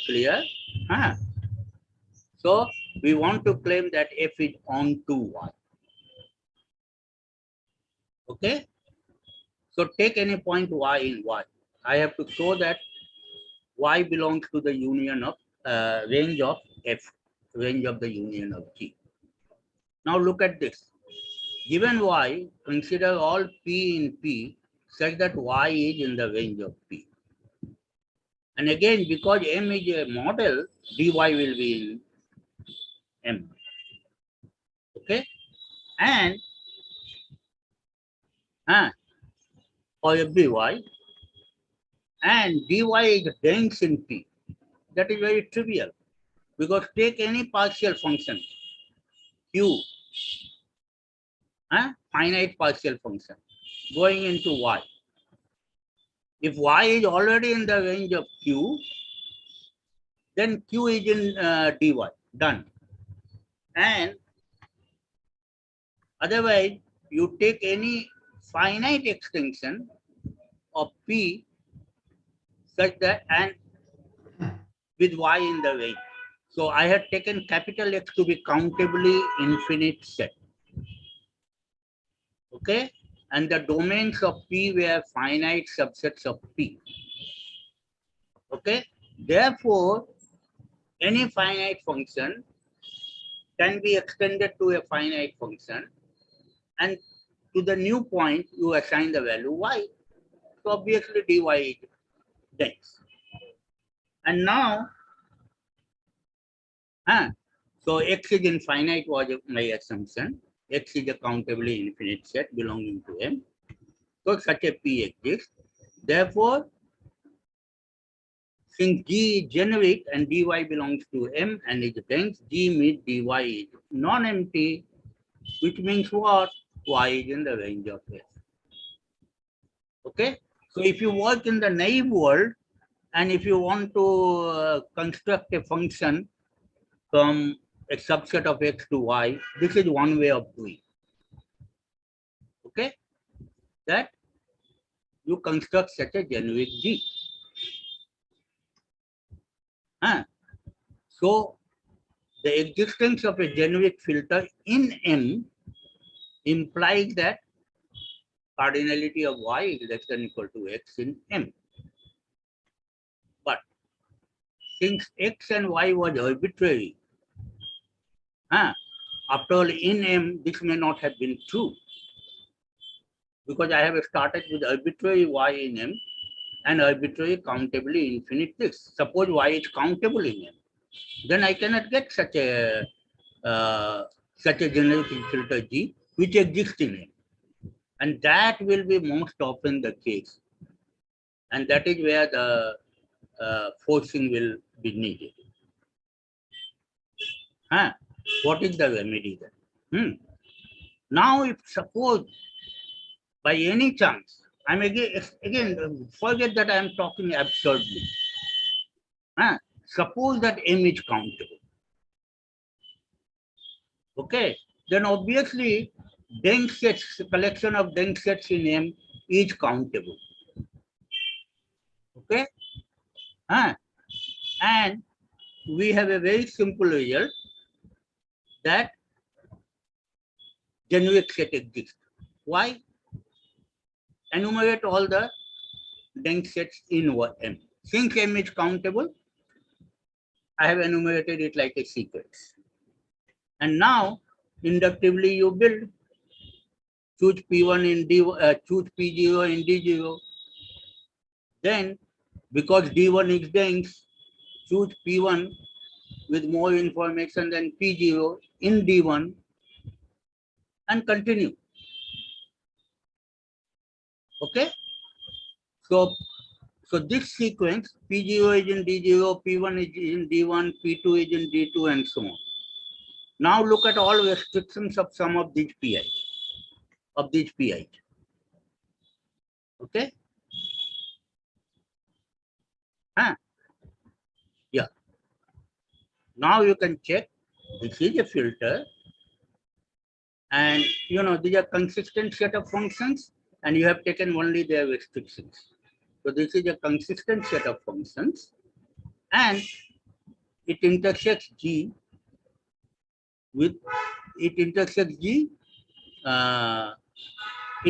clear. So we want to claim that F is on to Y. Okay? So take any point Y in Y. I have to show that Y belongs to the union of range of F, range of the union of G. Now look at this. Given Y, consider all P in P such that Y is in the range of P. And again, because M is a model, dy will be in M. Okay? And for every Y, and dy is dense in P. That is very trivial, because take any partial function, Q, finite partial function going into y. If y is already in the range of q, then q is in dy, done. And otherwise, you take any finite extension of p such that, and with y in the range. So I had taken capital X to be countably infinite set. Okay? And the domains of P were finite subsets of P. Okay? Therefore, any finite function can be extended to a finite function, and to the new point, you assign the value y. So obviously dy is dense. And now, so x is infinite was my assumption. X is a countably infinite set belonging to M. So such a P exists. Therefore, since G is generic and dy belongs to M and is dense, G means dy is non-empty, which means what? Y is in the range of S. Okay? So if you work in the naive world, and if you want to construct a function from a subset of X to Y, this is one way of doing. Okay? That you construct such a generic G. So the existence of a generic filter in M implies that cardinality of Y is less than or equal to X in M. But since X and Y was arbitrary, after all, in M, this may not have been true, because I have started with arbitrary Y in M and arbitrary countably infinite X. Suppose Y is countable in M, then I cannot get such a generic filter G which exists in M. And that will be most often the case. And that is where the forcing will be needed. What is the remedy then? Now, if suppose by any chance, I'm again forget that I am talking absurdly. Suppose that M is countable. Okay, then obviously dense sets, collection of dense sets in M is countable. Okay, and we have a very simple result that generic set exists. Why? Enumerate all the dense sets in M. Since M is countable, I have enumerated it like a sequence. And now, inductively, you build. Choose P1 in D, choose P0 in D0. Then, because D1 is dense, choose P1 with more information than P0 in D1 and continue. Okay? So this sequence, P0 is in D0, P1 is in D1, P2 is in D2, and so on. Now look at all restrictions of some of these PIs. Okay? Yeah. Now you can check. This is a filter. And these are consistent set of functions, and you have taken only their restrictions. So this is a consistent set of functions, and it intersects G with, it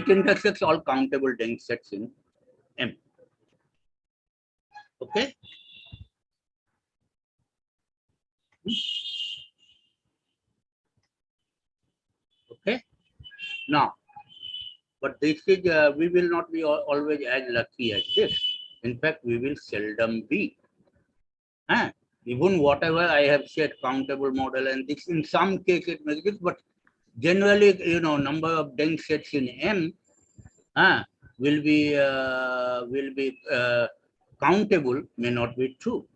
intersects all countable dense sets in M. Okay? Okay? Now, but this is, we will not be always as lucky as this. In fact, we will seldom be. Even whatever I have said, countable model, and this in some cases it makes it, but generally, number of dense sets in M will be countable may not be true.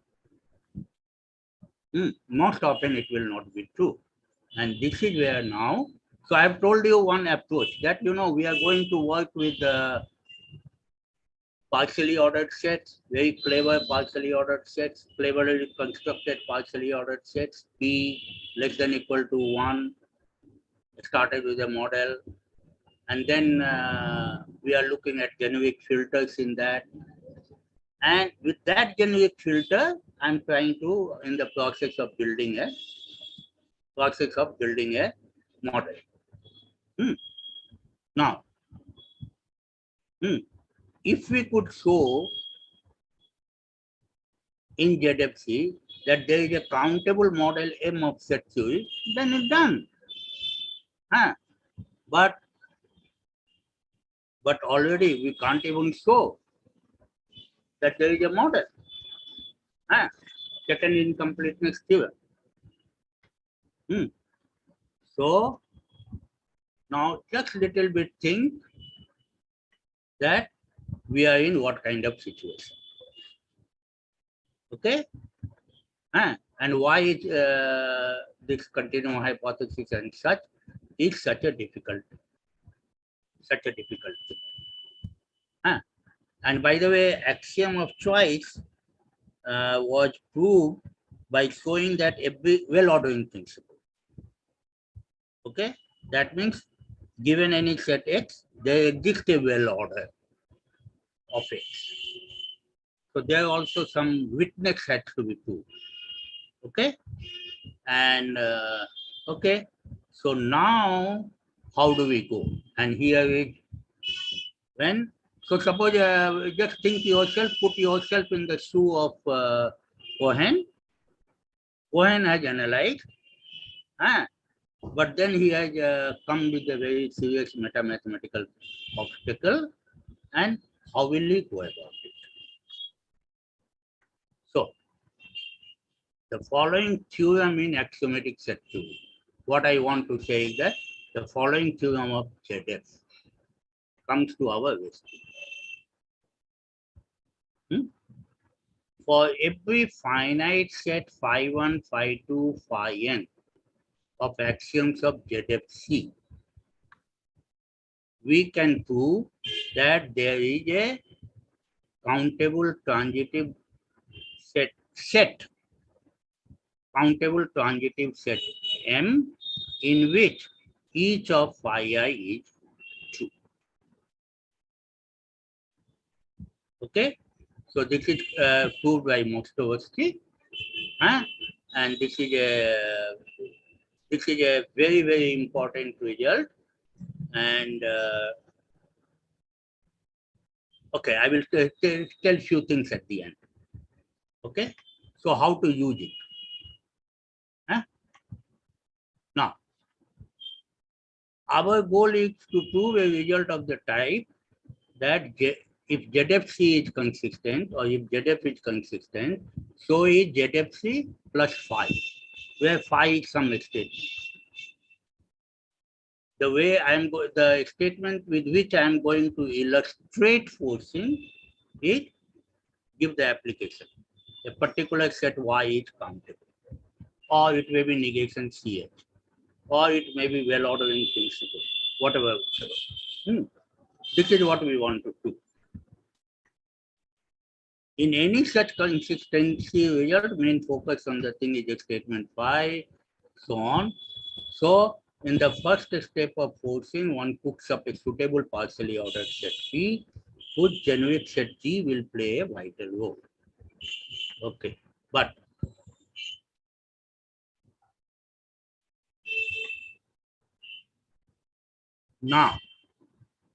Most often it will not be true. And this is where now So I have told you one approach that, we are going to work with partially ordered sets, very clever partially ordered sets, cleverly constructed partially ordered sets, P less than equal to 1, started with a model. And then we are looking at generic filters in that. And with that generic filter, I'm trying to, in the process of building a model. Now, if we could show in ZFC that there is a countable model M of set theory, then it's done. But already we can't even show that there is a model. Second incompleteness theorem. So now just little bit think that we are in what kind of situation. Okay? And why is this continuum hypothesis and such is such a difficult thing. And by the way, axiom of choice was proved by showing that every well-ordering principle. Okay, that means given any set X, there exists a well order of X. So there also some witness has to be proved. Okay, and okay, so now how do we go? And here is when. So suppose just think yourself, put yourself in the shoe of Cohen. Cohen has analyzed, but then he has come with a very serious mathematical obstacle, and how will he go about it? So the following theorem in axiomatic set theory, what I want to say is that the following theorem of ZF comes to our rescue. For every finite set phi 1, phi 2, phi n of axioms of ZFC, we can prove that there is a countable transitive set countable transitive set M in which each of phi I is 2. Okay, so this is proved by Mostovsky, and this is a very, very important result. And okay, I will tell few things at the end. Okay, so how to use it? Now, our goal is to prove a result of the type that if ZFC is consistent, or if ZF is consistent, so is ZFC plus phi, where phi is some statement. The way the statement with which I am going to illustrate forcing is give the application. A particular set Y is countable, or it may be negation CH, or it may be well ordering principle, whatever. This is what we want to do. In any such consistency result, main focus on the thing is a statement phi, so on. So in the first step of forcing, one cooks up a suitable partially ordered set P, whose generic set G will play a vital role. Okay, but now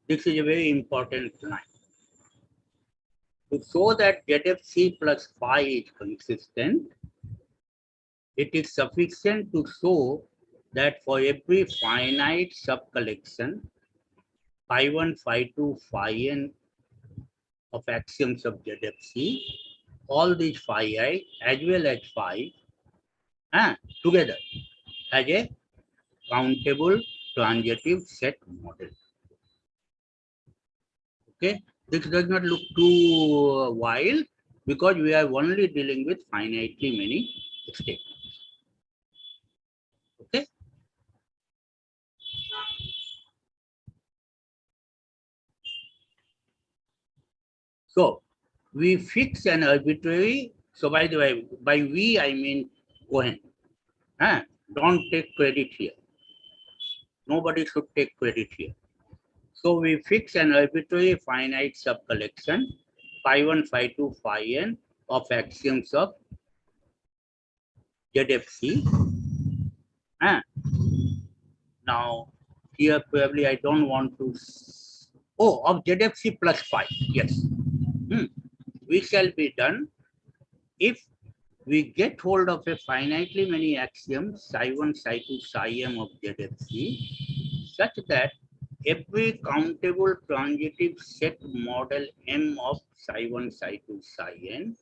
this is a very important line. To show that ZFC plus phi is consistent, it is sufficient to show that for every finite subcollection, phi 1, phi 2, phi n of axioms of ZFC, all these phi I as well as phi together as a countable transitive set model. Okay, this does not look too wild because we are only dealing with finitely many statements. Okay. So we fix an arbitrary. So by the way, by we I mean Cohen. Don't take credit here. Nobody should take credit here. So we fix an arbitrary finite subcollection phi 1, phi 2, phi n of axioms of ZFC. Now here probably I don't want to. Oh, of ZFC plus phi. Yes. We shall be done if we get hold of a finitely many axioms psi 1, psi 2, psi m of ZFC such that every countable transitive set model M of psi 1, psi 2, psi n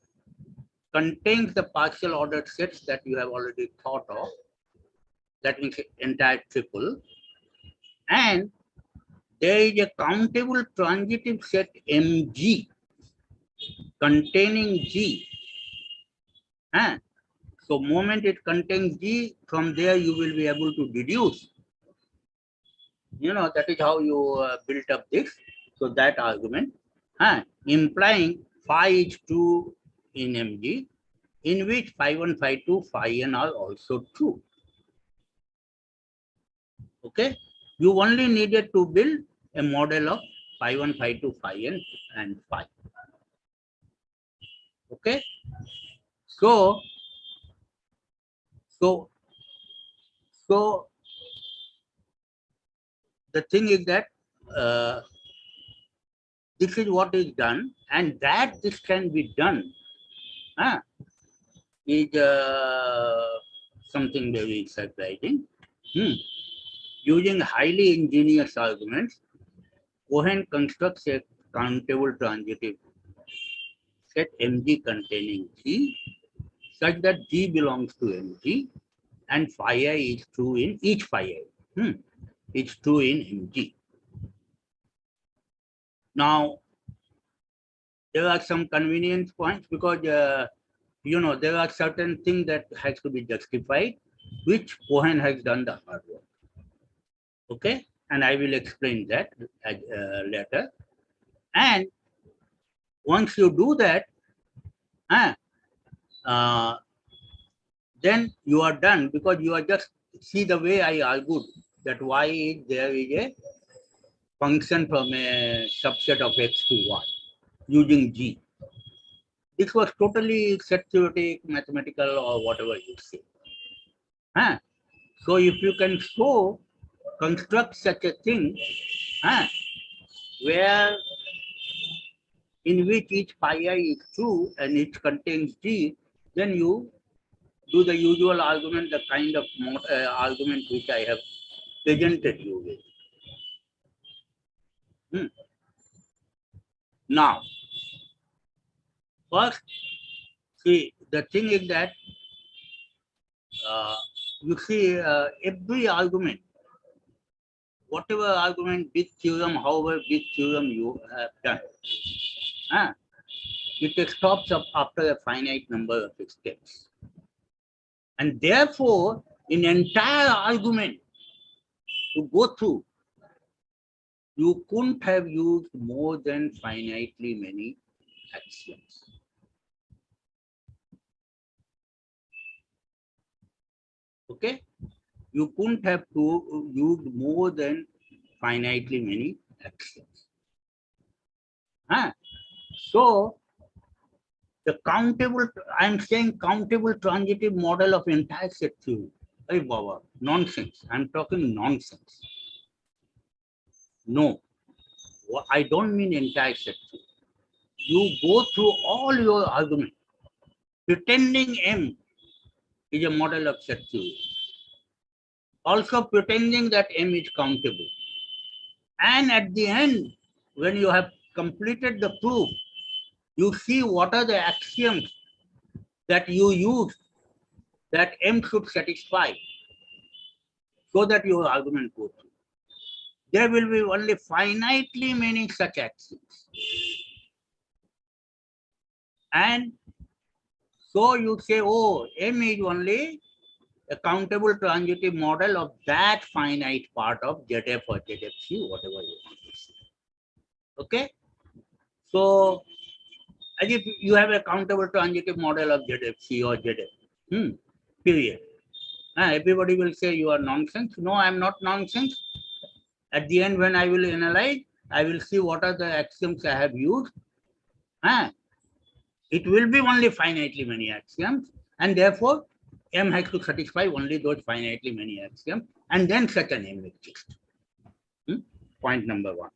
contains the partial ordered sets that you have already thought of, that means entire triple, and there is a countable transitive set Mg containing G. So moment it contains G, from there you will be able to deduce. That is how you built up this. So that argument, implying phi is true in Mg, in which phi 1, phi 2, phi n are also true. Okay, you only needed to build a model of phi 1, phi 2, phi n and phi. Okay, so the thing is that this is what is done, and that this can be done is something very surprising. Using highly ingenious arguments, Cohen constructs a countable transitive set Mg containing G such that G belongs to Mg and phi I is true in each phi I. It's true in Mg. Now, there are some convenience points because there are certain things that has to be justified, which Cohen has done the hard work. Okay, and I will explain that later. And once you do that, then you are done, because you are just see the way I argued that why there is a function from a subset of x to y using G. This was totally set theoretic, mathematical, or whatever you say. So if you can construct such a thing where in which each phi I is true and it contains G, then you do the usual argument, the kind of argument which I have presented you with. Now, first, see, the thing is that you see every argument, whatever argument, big theorem, however big theorem you have done, it stops up after a finite number of steps. And therefore, in entire argument to go through, you couldn't have used more than finitely many axioms. Okay? You couldn't have used more than finitely many axioms. So, the countable, I'm saying countable transitive model of entire set theory. Hey, Baba, nonsense. I'm talking nonsense. No, I don't mean entire set theory. You go through all your argument, pretending M is a model of set theory. Also pretending that M is countable. And at the end, when you have completed the proof, you see what are the axioms that you use that M should satisfy, so that your argument goes through. There will be only finitely many such axioms. And so you say, oh, M is only a countable transitive model of that finite part of ZF or ZFC, whatever you want to say. Okay? So as if you have a countable transitive model of ZFC or ZF. Period. Everybody will say you are nonsense. No, I am not nonsense. At the end, when I will analyze, I will see what are the axioms I have used. It will be only finitely many axioms, and therefore M has to satisfy only those finitely many axioms, and then such an M exists. Point number one.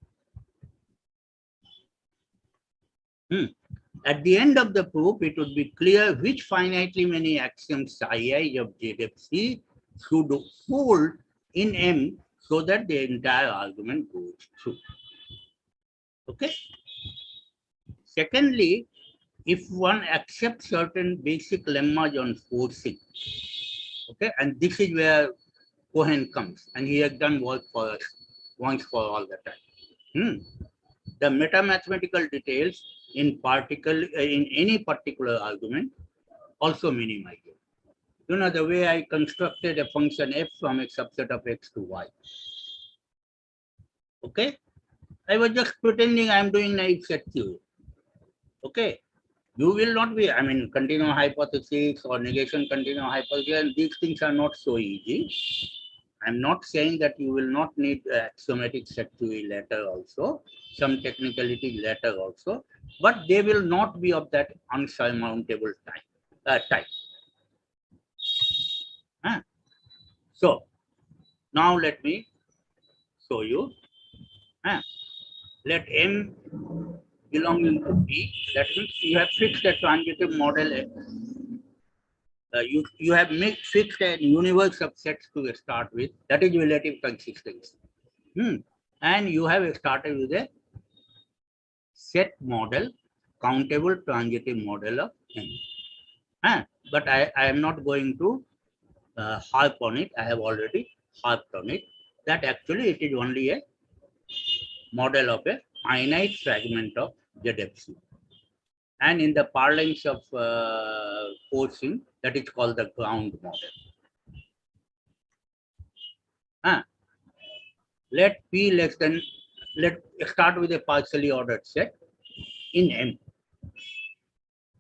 At the end of the proof, it would be clear which finitely many axioms II of ZFC should hold in M so that the entire argument goes through. Okay. Secondly, if one accepts certain basic lemmas on forcing, okay, and this is where Cohen comes, and he has done work for us once for all the time. The metamathematical details in any particular argument also minimize it. You know, the way I constructed a function f from a subset of x to y. Okay, I was just pretending I'm doing naive set theory. Okay, you will not be, I mean, continuum hypothesis or negation continuum hypothesis, and these things are not so easy. I'm not saying that you will not need axiomatic set theory later also, some technicality later also, but they will not be of that unsurmountable type. So now let me show you. Let M belonging to P. That means you have fixed a transitive model. You have fixed a universe of sets to start with. That is relative consistency. And you have started with a set model, countable transitive model of M. But I am not going to harp on it. I have already harped on it. That actually it is only a model of a finite fragment of ZFC. And in the parlance of forcing, that is called the ground model. Let's start with a partially ordered set in M,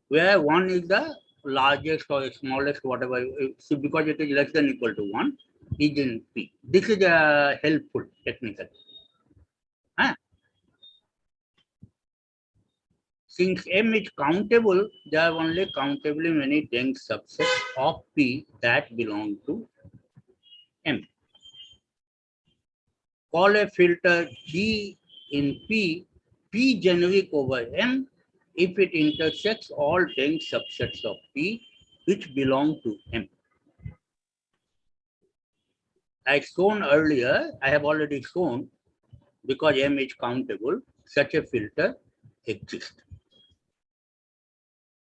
where 1 is the largest or smallest, whatever, because it is less than equal to 1, is in P. This is helpful technically. Since M is countable, there are only countably many dense subsets of P that belong to M. Call a filter G in P generic over M if it intersects all dense subsets of P which belong to M. As shown earlier, I have already shown, because M is countable, such a filter exists.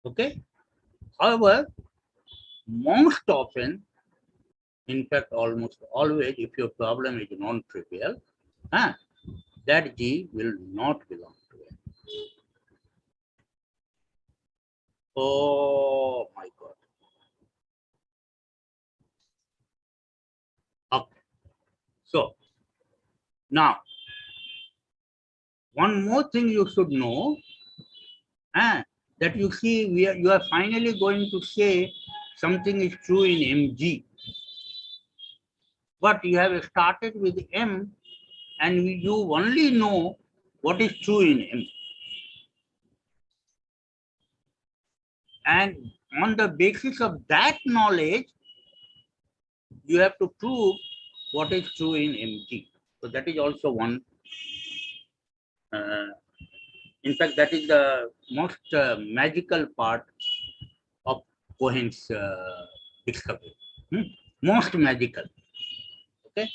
Okay. However, most often, in fact, almost always, if your problem is non-trivial, that G will not belong to M. Oh my God. Okay. So now, one more thing you should know, that you see, you are finally going to say something is true in MG. But you have started with M, and you only know what is true in M. And on the basis of that knowledge, you have to prove what is true in MG. So that is also one. In fact, that is the most magical part of Cohen's discovery. Most magical. Okay.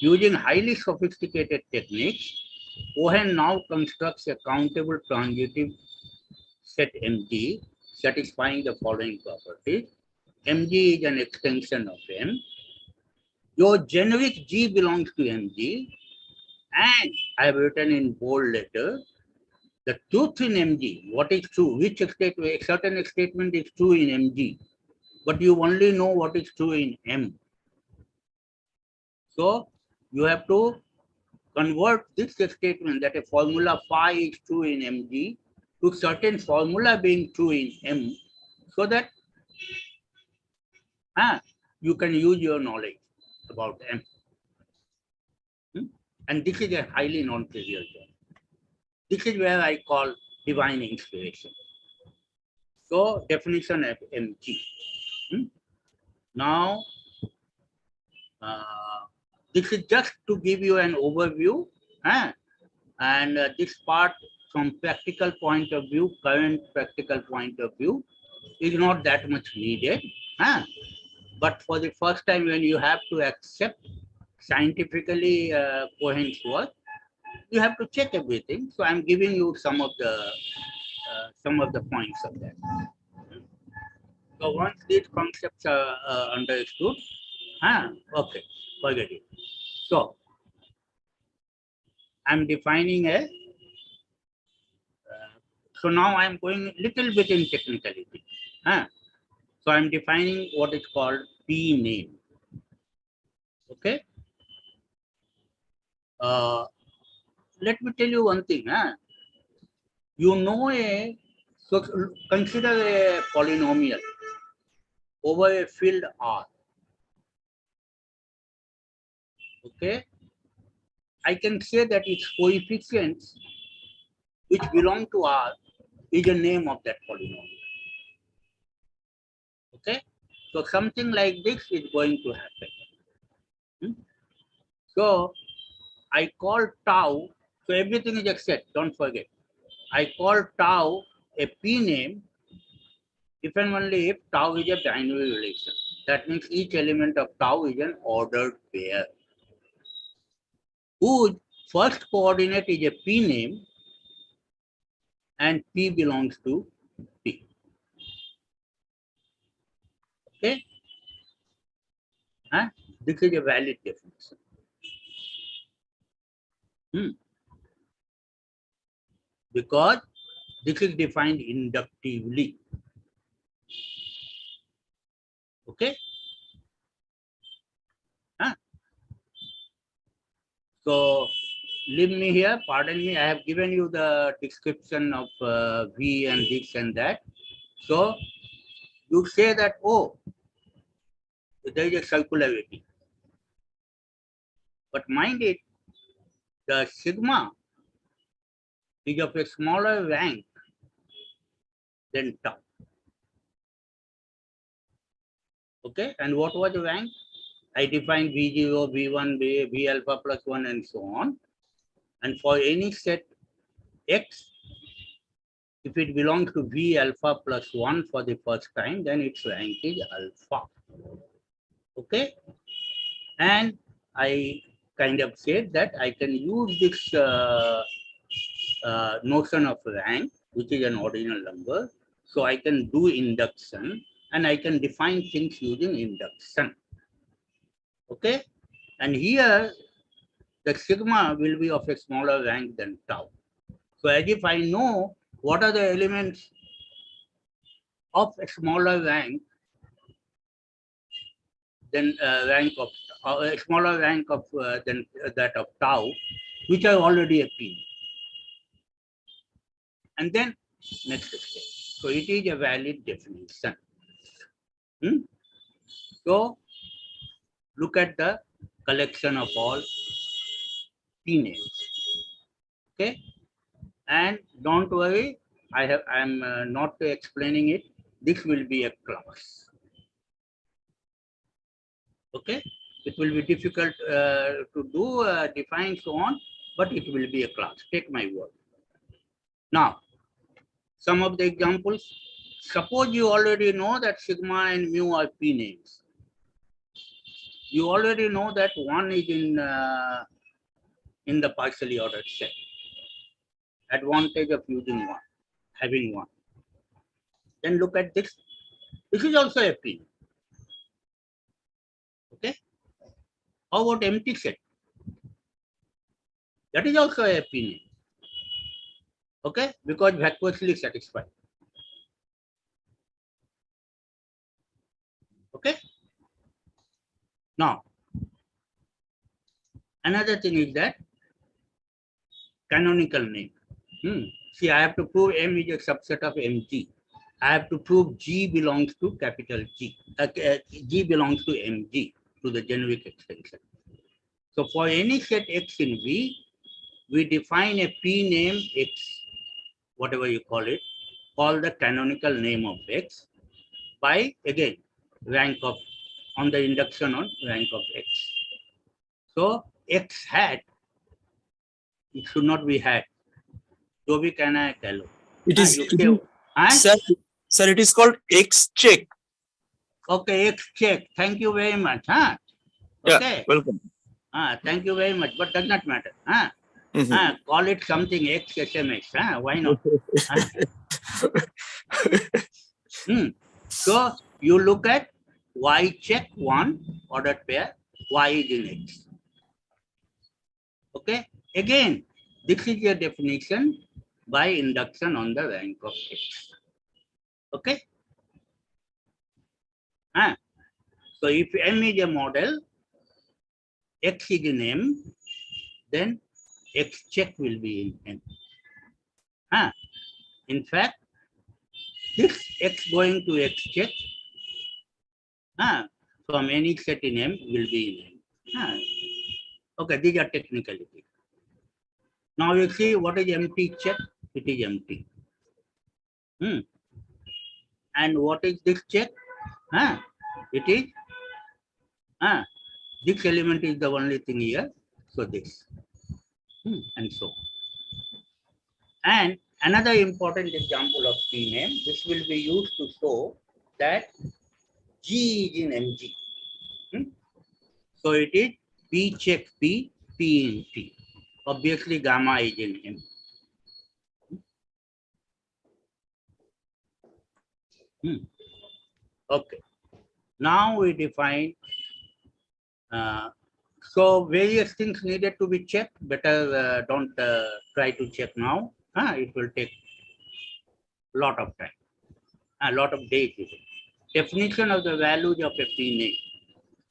Using highly sophisticated techniques, Cohen now constructs a countable transitive set MG satisfying the following properties. MG is an extension of M. Your generic G belongs to MG, and I have written in bold letter the truth in MG, what is true, which statement, a certain statement is true in MG, but you only know what is true in M. So you have to convert this statement that a formula phi is true in MG to certain formula being true in M, so that you can use your knowledge about M. And this is a highly non-trivial job. This is where I call divine inspiration. So definition of MG. Now, this is just to give you an overview, and this part from practical point of view, current practical point of view, is not that much needed. But for the first time, when you have to accept scientifically Cohen's work, you have to check everything. So I'm giving you some of the points of that. So once these concepts are understood, okay, forget it. So I'm defining a. So now I'm going a little bit in technicality. So I'm defining what is called P name. Okay. Let me tell you one thing. You know so consider a polynomial over a field R. Okay. I can say that its coefficients which belong to R is the name of that polynomial. Okay. So something like this is going to happen. So I call tau, so everything is except, don't forget. I call tau a P name if and only if tau is a binary relation. That means each element of tau is an ordered pair, whose first coordinate is a P name and P belongs to P. Okay? This is a valid definition. Because this is defined inductively. Okay? So leave me here, pardon me, I have given you the description of V and this and that. So you say that, oh, there is a circularity. But mind it, the sigma is of a smaller rank than tau. Okay, and what was the rank? I defined V0, V1, V alpha plus 1 and so on. And for any set X, if it belongs to V alpha plus 1 for the first time, then its rank is alpha. Okay, and I kind of said that I can use this notion of rank, which is an ordinal number, so I can do induction and I can define things using induction. Okay, and here the sigma will be of a smaller rank than tau. So as if I know what are the elements of a smaller rank than rank of a smaller rank of than that of tau, which are already a P. And then next step. So it is a valid definition. So look at the collection of all P names. Okay, and don't worry, I'm not explaining it. This will be a class. Okay, it will be difficult to do, define so on, but it will be a class. Take my word. Now, some of the examples. Suppose you already know that sigma and mu are P names. You already know that one is in the partially ordered set. Advantage of using one, having one. Then look at this. This is also a P. Okay. How about empty set? That is also a P name. Okay, because vacuously satisfied. Okay. Now, another thing is that canonical name. See, I have to prove M is a subset of MG. I have to prove G belongs to capital G. G belongs to MG, to the generic extension. So for any set X in V, we define a P name X, whatever you call it, call the canonical name of X by, again, rank of, on the induction on rank of X. So X hat, it should not be hat. So we can tell. It is, Huh? sir, it is called X check. Okay, X check. Thank you very much. Huh? Yeah, Okay. welcome. Thank you very much, but does not matter. Huh? Mhm. Call it something X SMS. Huh? Why not? So you look at Y check 1 ordered pair, Y is in X. Okay. Again, this is your definition by induction on the rank of X. Okay. So if M is a model, X is in M, then X check will be in M. In fact, this X going to X check from any set in M will be in M. Okay, these are technicalities. Now you see what is empty check? It is empty. And what is this check? It is, this element is the only thing here. So this, and so. And another important example of P name, this will be used to show that G is in MG. So it is P check P, P in P. Obviously, gamma is in M. Okay. Now we define, so various things needed to be checked. Better don't try to check now. It will take a lot of time, a lot of days. Definition of the values of a P name.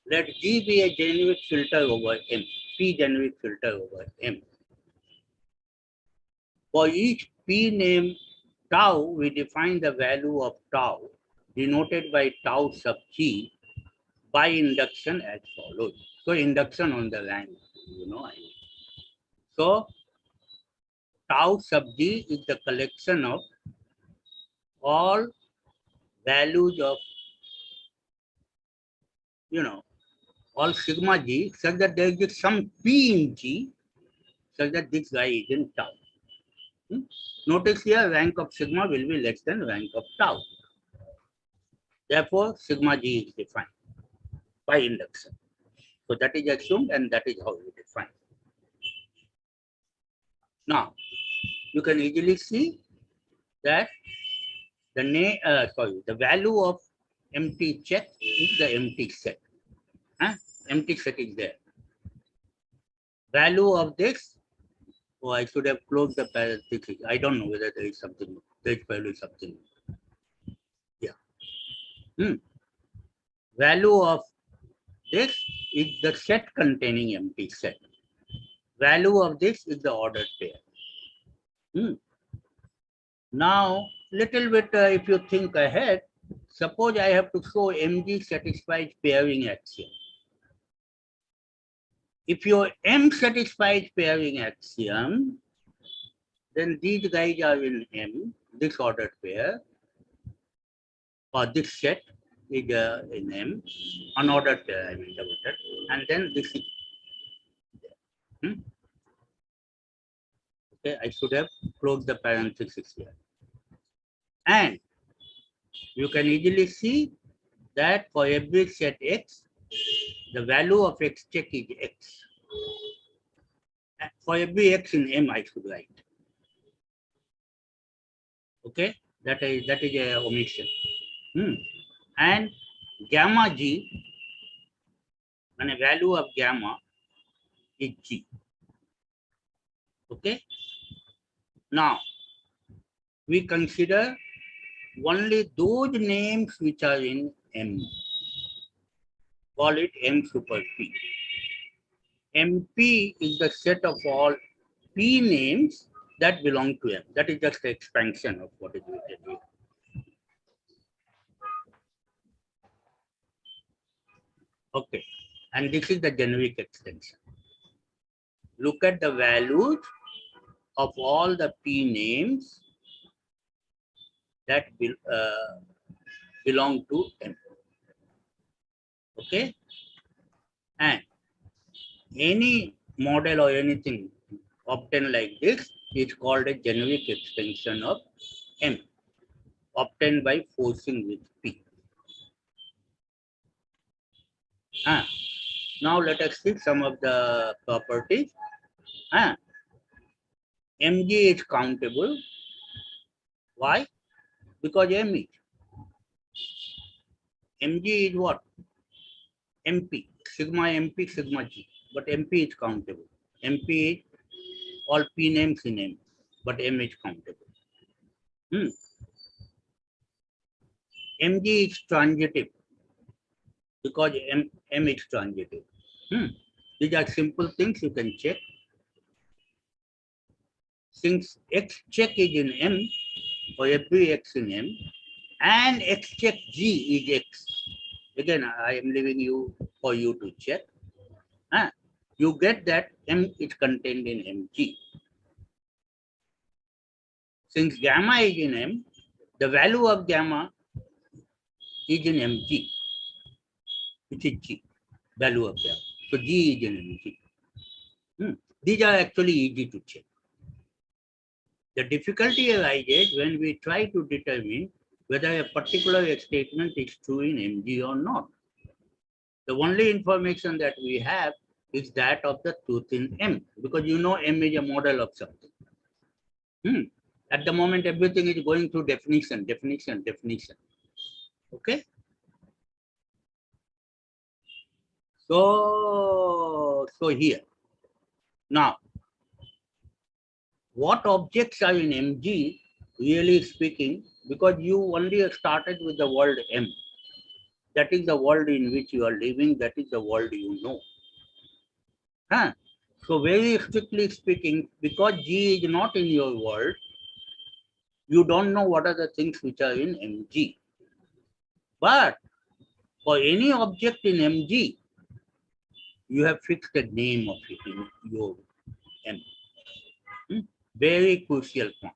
Let G be a generic filter over M, P generic filter over M. For each P name tau, we define the value of tau denoted by tau sub G by induction as follows. So induction on the rank, So tau sub G is the collection of all values of, all sigma G such that there is some P in G such that this guy is in tau. Notice here rank of sigma will be less than rank of tau. Therefore, sigma G is defined by induction. So that is assumed and that is how we define. Now, you can easily see that the value of empty check is the empty set. Empty set is there. Value of this, I should have closed the parenthesis. I don't know whether there is something, there is probably something. Yeah. Value of this is the set containing empty set. Value of this is the ordered pair. Now, little bit, if you think ahead, suppose I have to show MG satisfies pairing axiom. If your M satisfies pairing axiom, then these guys are in M, this ordered pair, or this set is in M, unordered pair, I mean, and then this is there. Okay, I should have closed the parenthesis here. And you can easily see that for every set X, the value of X check is X. For every X in M, I should write. Okay, that is a omission. And gamma G, and a value of gamma is G. Okay. Now, we consider only those names which are in M. Call it M super P. MP is the set of all P names that belong to M. That is just the expansion of what is written here. Okay, and this is the generic extension. Look at the values of all the P names that will belong to M. Okay, and any model or anything obtained like this is called a generic extension of M, obtained by forcing with P. Now let us see some of the properties. Mg is countable. Why? Because M is. Mg is what? MP, sigma MP, sigma G. But MP is countable. MP is all P names in M, but M is countable. Mg is transitive because M is transitive. These are simple things you can check. Since X check is in M, or every X in M, and X check G is X. Again, I am leaving you for you to check. You get that M is contained in Mg. Since gamma is in M, the value of gamma is in Mg, which is G, value of gamma. So G is in Mg. These are actually easy to check. The difficulty arises when we try to determine whether a particular statement is true in Mg or not. The only information that we have is that of the truth in M, because you know M is a model of something. At the moment, everything is going through definition, definition, definition. Okay? So here. Now, what objects are in Mg, really speaking, because you only started with the word M. That is the world in which you are living, that is the world you know. So very strictly speaking, because G is not in your world, you don't know what are the things which are in Mg. But for any object in Mg, you have fixed the name of it in your M. Very crucial point.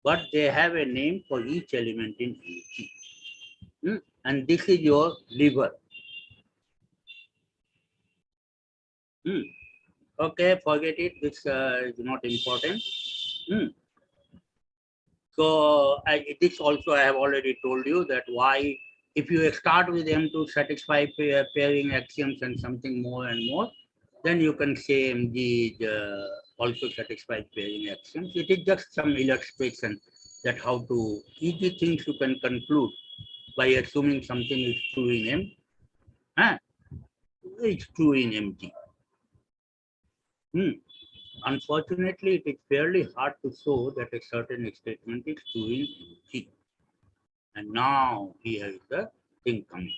But they have a name for each element in Mg. And this is your liver. Okay, forget it. This is not important. So this also I have already told you that why, if you start with M to satisfy pairing axioms and something more and more, then you can say Mg is also satisfies pairing axioms. It is just some illustration that how to easy things you can conclude by assuming something is true in M. It's true in Mg. Unfortunately, it is fairly hard to show that a certain statement is true in Mg. And now here is the thing coming.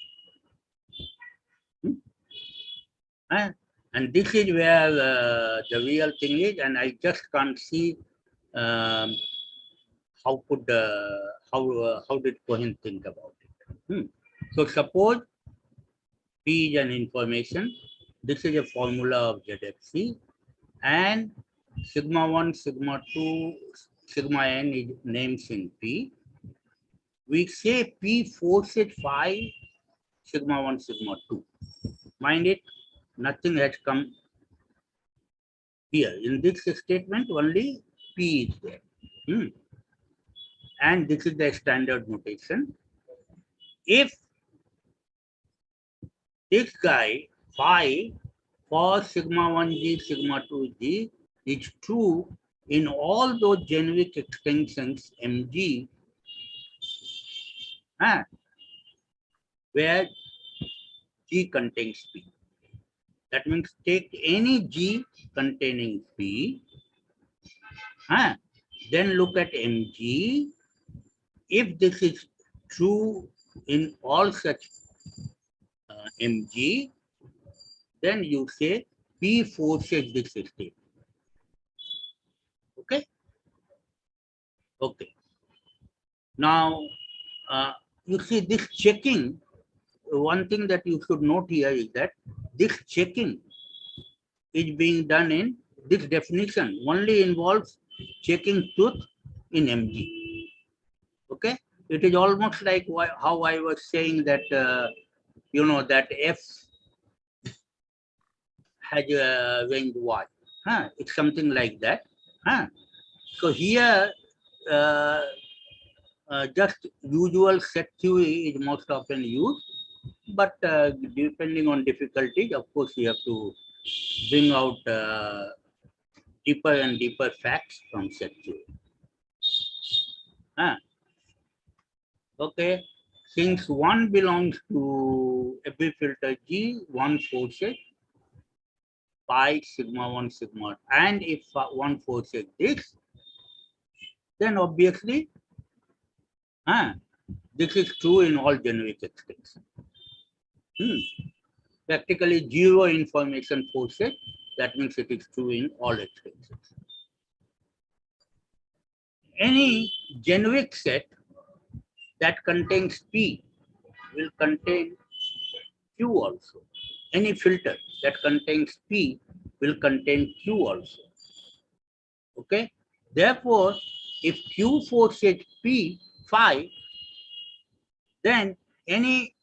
And this is where the real thing is, and I just can't see how did Cohen think about it. So suppose P is an information. This is a formula of ZFC, and sigma 1, sigma 2, sigma n is names in P. We say P forces phi, sigma 1, sigma 2. Mind it, nothing has come here. In this statement, only P is there. And this is the standard notation. If this guy, phi, for sigma 1g, sigma 2g, is true in all those generic extensions Mg, where G contains P. That means take any G containing P, then look at Mg. If this is true in all such Mg, then you say P forces this state. Okay. Now, you see this checking, one thing that you should note here is that this checking is being done in this definition only involves checking truth in MG. Okay. It is almost like how I was saying that, that F has a range Y. It's something like that. So here, just usual set theory is most often used, but depending on difficulties, of course, you have to bring out deeper and deeper facts from set theory. Okay, since one belongs to every filter G, one forces pi sigma 1 sigma, and if one forces this, then obviously this is true in all generic extensions. Practically zero information forces, that means it is true in all extensions. Any generic set that contains P will contain Q also. Any filter that contains P will contain Q also. Okay. Therefore, if Q forces P phi, then any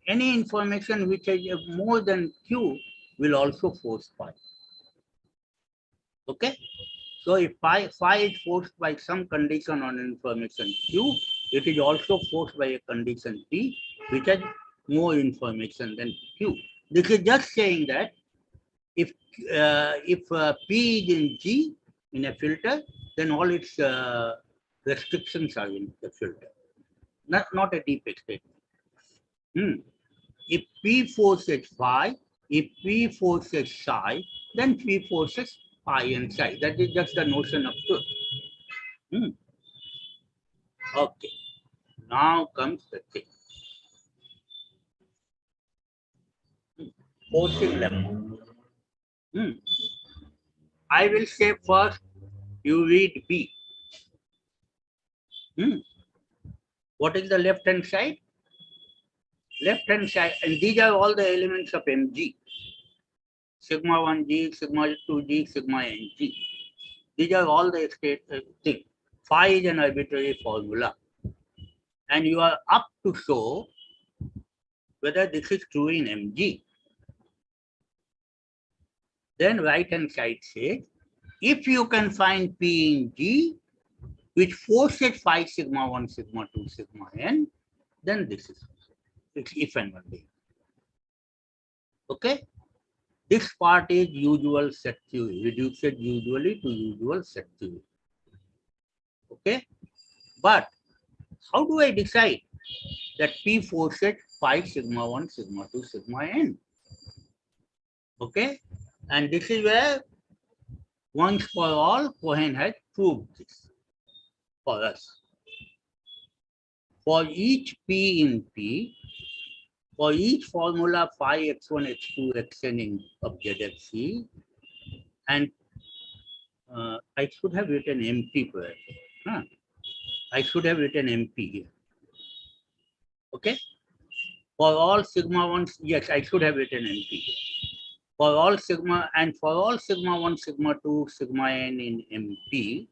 information which is more than Q will also force phi. Okay. So if phi is forced by some condition on information Q, it is also forced by a condition P, which has more information than Q. This is just saying that if P is in G in a filter, then all its restrictions are in the filter. Not a deep statement. If P forces phi, if P forces psi, then P forces pi and psi. That is just the notion of truth. Okay. Now comes the thing. Forcing level. I will say first, you read B. What is the left-hand side? Left-hand side, and these are all the elements of Mg. Sigma 1G, sigma 2G, sigma Ng. These are all the state things. Phi is an arbitrary formula. And you are up to show whether this is true in Mg. Then right-hand side says, if you can find P in G, which forces phi sigma 1, sigma 2, sigma n, then this is it's if and only. Okay? This part is usual set theory, reduced usually to usual set theory. Okay? But how do I decide that P forces phi sigma 1, sigma 2, sigma n? Okay? And this is where once for all Cohen has proved this for us. For each P in P, for each formula phi x1, x2, xn of ZFC, and I should have written MP perhaps. I should have written MP here. Okay? For all sigma 1, yes, I should have written MP here. For all sigma, and for all sigma 1, sigma 2, sigma n in MP,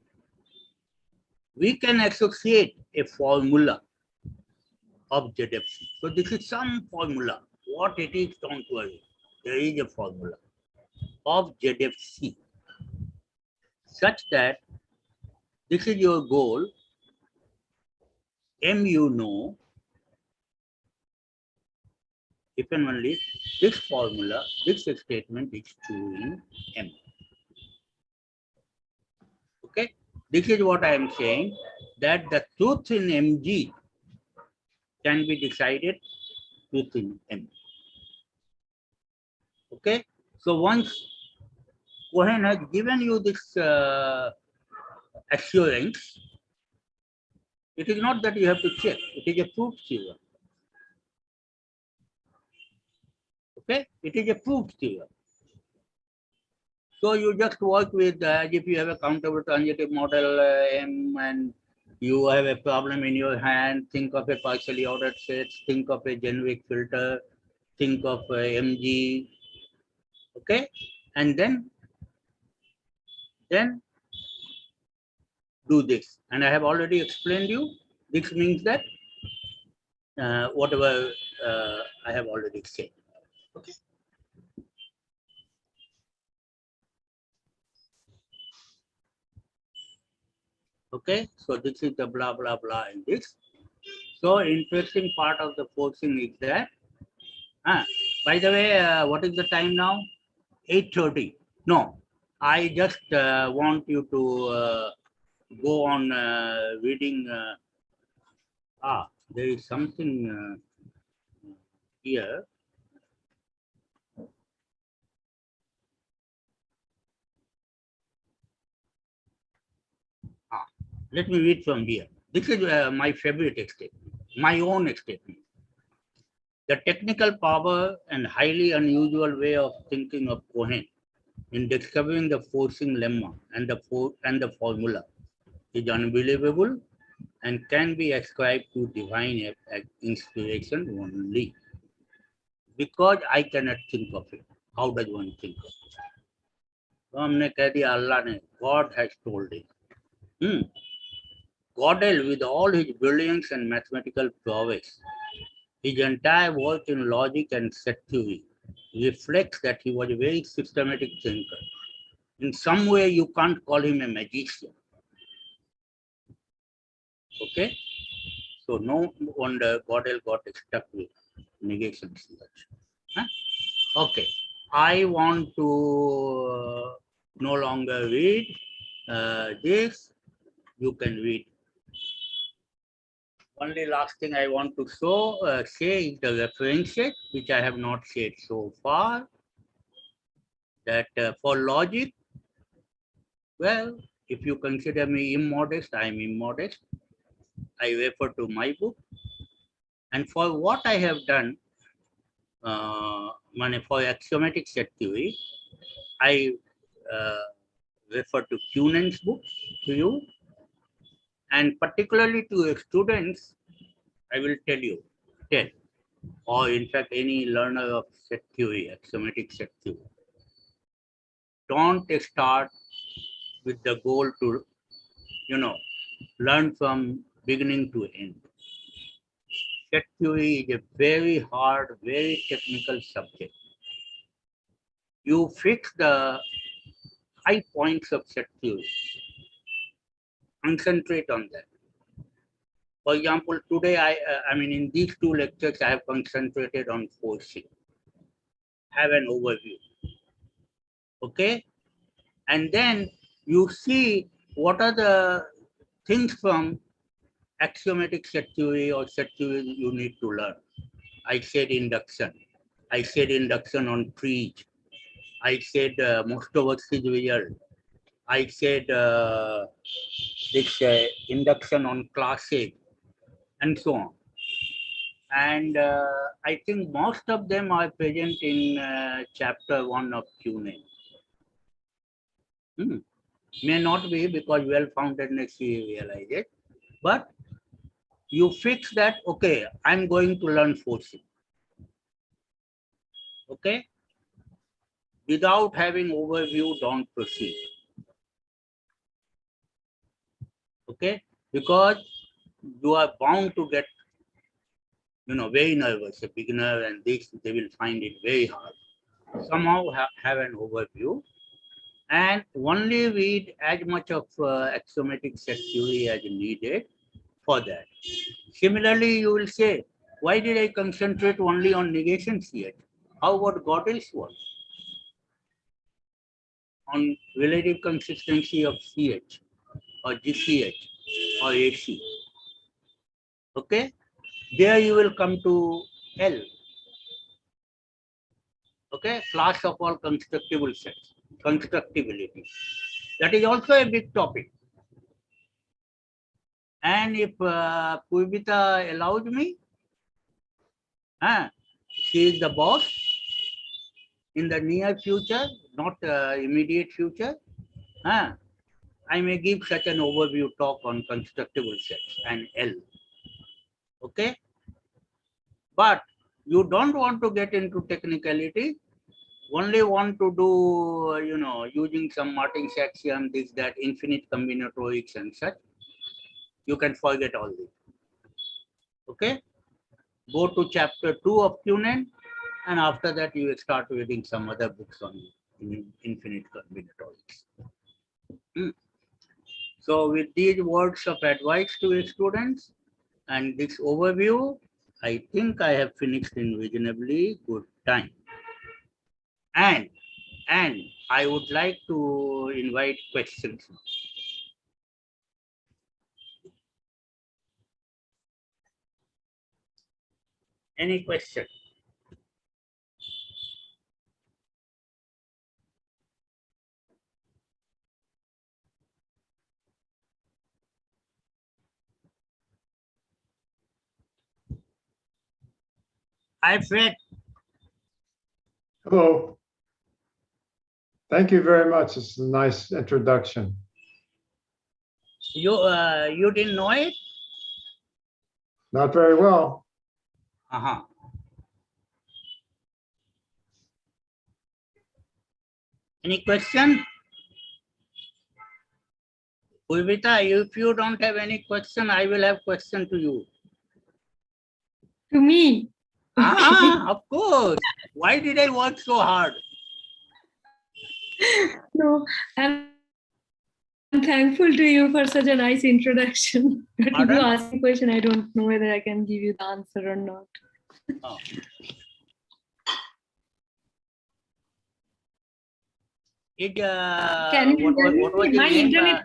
we can associate a formula of ZFC. So this is some formula. What it is, don't worry. There is a formula of ZFC such that this is your goal. M you know, if and only this formula, this statement is true in M. Okay, this is what I am saying, that the truth in Mg can be decided truth in M. Okay, so once Cohen has given you this assurance, it is not that you have to check, it is a proof theorem. Okay, it is a proof theorem. So you just work with as if you have a countable transitive model M, and You have a problem in your hand, think of a partially ordered set, think of a generic filter, think of a MG, okay? And then do this. And I have already explained you, this means that whatever I have already said, okay? Okay, so this is the blah, blah, blah in this. So interesting part of the forcing is that, by the way, what is the time now? 8:30. No, I just want you to go on reading. There is something here. Let me read from here. This is my favorite statement, my own statement. The technical power and highly unusual way of thinking of Cohen in discovering the forcing lemma and the formula is unbelievable and can be ascribed to divine inspiration only. Because I cannot think of it. How does one think of it? तो हमने कह दिया अल्लाह ने, God has told it. Gödel, with all his brilliance and mathematical prowess, his entire work in logic and set theory reflects that he was a very systematic thinker. In some way, you can't call him a magician. Okay? So no wonder Gödel got stuck with negation selection. Okay. I want to no longer read this. You can read. Only last thing I want to say is the references, which I have not said so far. That for logic, well, if you consider me immodest, I am immodest. I refer to my book. And for what I have done, for axiomatic set theory, I refer to Cunan's book to you. And particularly to students, I will tell, or in fact, any learner of set theory, axiomatic set theory, don't start with the goal to, learn from beginning to end. Set theory is a very hard, very technical subject. You fix the high points of set theory, concentrate on that. For example, today, in these two lectures, I have concentrated on forcing, have an overview. Okay? And then you see what are the things from axiomatic set theory or set theory you need to learn. I said induction. I said induction on trees. I said most of us is result. I said this induction on classes and so on. And I think most of them are present in chapter 1 of Cunan. May not be because well-foundedness we realize it, but you fix that, okay, I'm going to learn forcing. Okay? Without having overview, don't proceed. Okay? Because you are bound to get, very nervous. A beginner and this, they will find it very hard. Somehow have an overview and only read as much of axiomatic set theory as needed for that. Similarly, you will say, why did I concentrate only on negation CH? How about Gödel's work on relative consistency of CH or GCH or AC? Okay, there you will come to L. Okay, class of all constructible sets, constructibility. That is also a big topic. And if Purvita allows me, she is the boss in the near future, not immediate future. I may give such an overview talk on constructible sets and L. Okay? But you don't want to get into technicality, only want to do, using some Martin's axiom, this, that, infinite combinatorics and such. You can forget all this. Okay? Go to chapter 2 of Kunin, and after that you start reading some other books on infinite combinatorics. So with these words of advice to students and this overview, I think I have finished in reasonably good time. And I would like to invite questions. Any question? I've read. Hello. Thank you very much. It's a nice introduction. You didn't know it? Not very well. Uh-huh. Any question? Urvita, if you don't have any question, I will have question to you. To me. Of course. Why did I work so hard? No, I'm thankful to you for such a nice introduction. But if Pardon? you ask me a question, I don't know whether I can give you the answer or not. Oh. Can you what was my your name?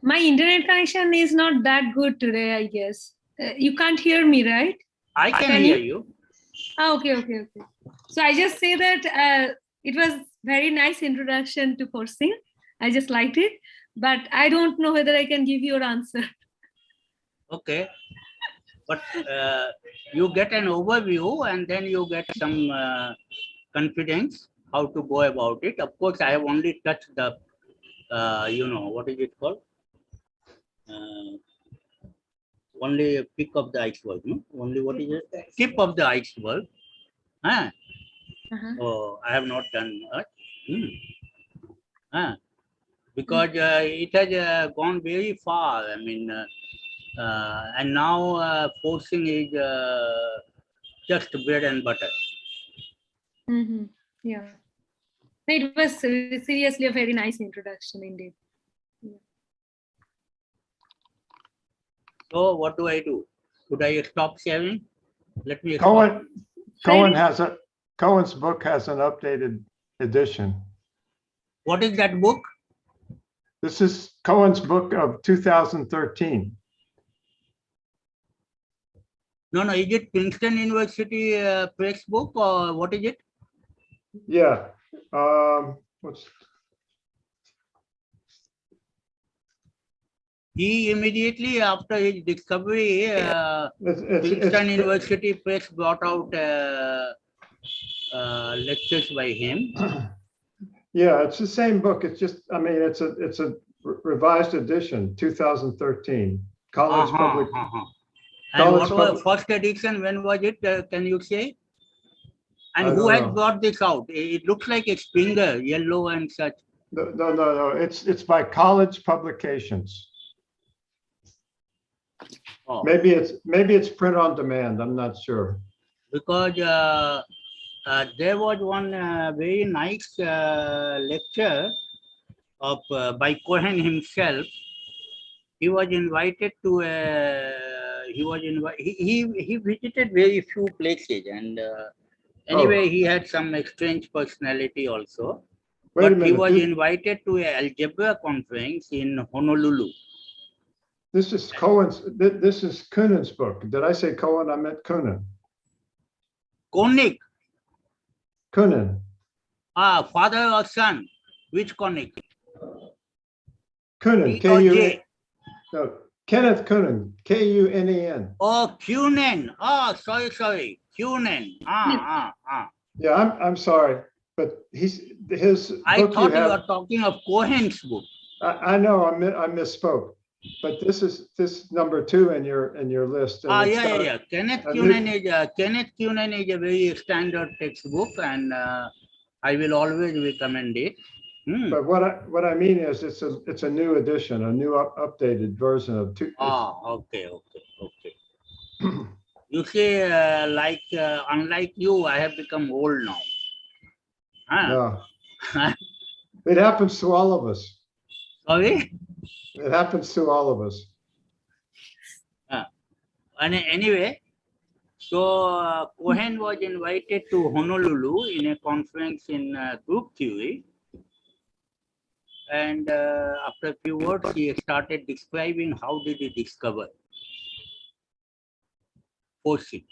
my internet connection is not that good today, I guess. You can't hear me, right? I can Can hear you? you. Oh, okay. So I just say that it was very nice introduction to forcing. I just liked it, but I don't know whether I can give you an answer. Okay. But you get an overview and then you get some confidence how to go about it. Of course, I have only touched the, what is it called? Only a peak of the iceberg, no? Only what is it? Tip of the iceberg. Huh? Oh, I have not done much. Because it has gone very far. I mean, and now forcing is just bread and butter. Yeah. It was seriously a very nice introduction indeed. So what do I do? Should I stop sharing? Let me stop. Cohen's book has an updated edition. What is that book? This is Cohen's book of 2013. No, is it Princeton University press book or what is it? Yeah. He immediately after his discovery, Princeton University press brought out lectures by him. Yeah, it's the same book. It's just, I mean, it's a revised edition, 2013. College public. And what was first edition? When was it? Can you say? And who has brought this out? It looks like a Springer, yellow and such. No. It's by College Publications. Oh. Maybe it's print on demand. I'm not sure. Because there was one very nice lecture of by Cohen himself. He was invited to. He visited very few places, and anyway, he had some strange personality also. Wait a but minute. He was invited to an algebra conference in Honolulu. This is Kunin's book. Did I say Cohen? I meant Kunin. Koenig. Kunin. Father or son? Which Koenig? Kunin. K-U-N. No, Kenneth Kunin. K-U-N-E-N. Oh, Kunin. Oh, sorry. Kunin. Yeah, I'm sorry, but his I book thought you were talking of Cohen's book. I know I misspoke, but this is number 2 in your list. and it's got Yeah. Kenneth a new- Cunan is a very standard textbook, and I will always recommend it. But what I mean is it's a new edition, a new updated version of 2. Okay. You see, unlike you, I have become old now. No. It happens to all of us. Sorry? It happens to all of us. And anyway, so Cohen was invited to Honolulu in a conference in group theory. And after a few words, he started describing how did he discover forcing.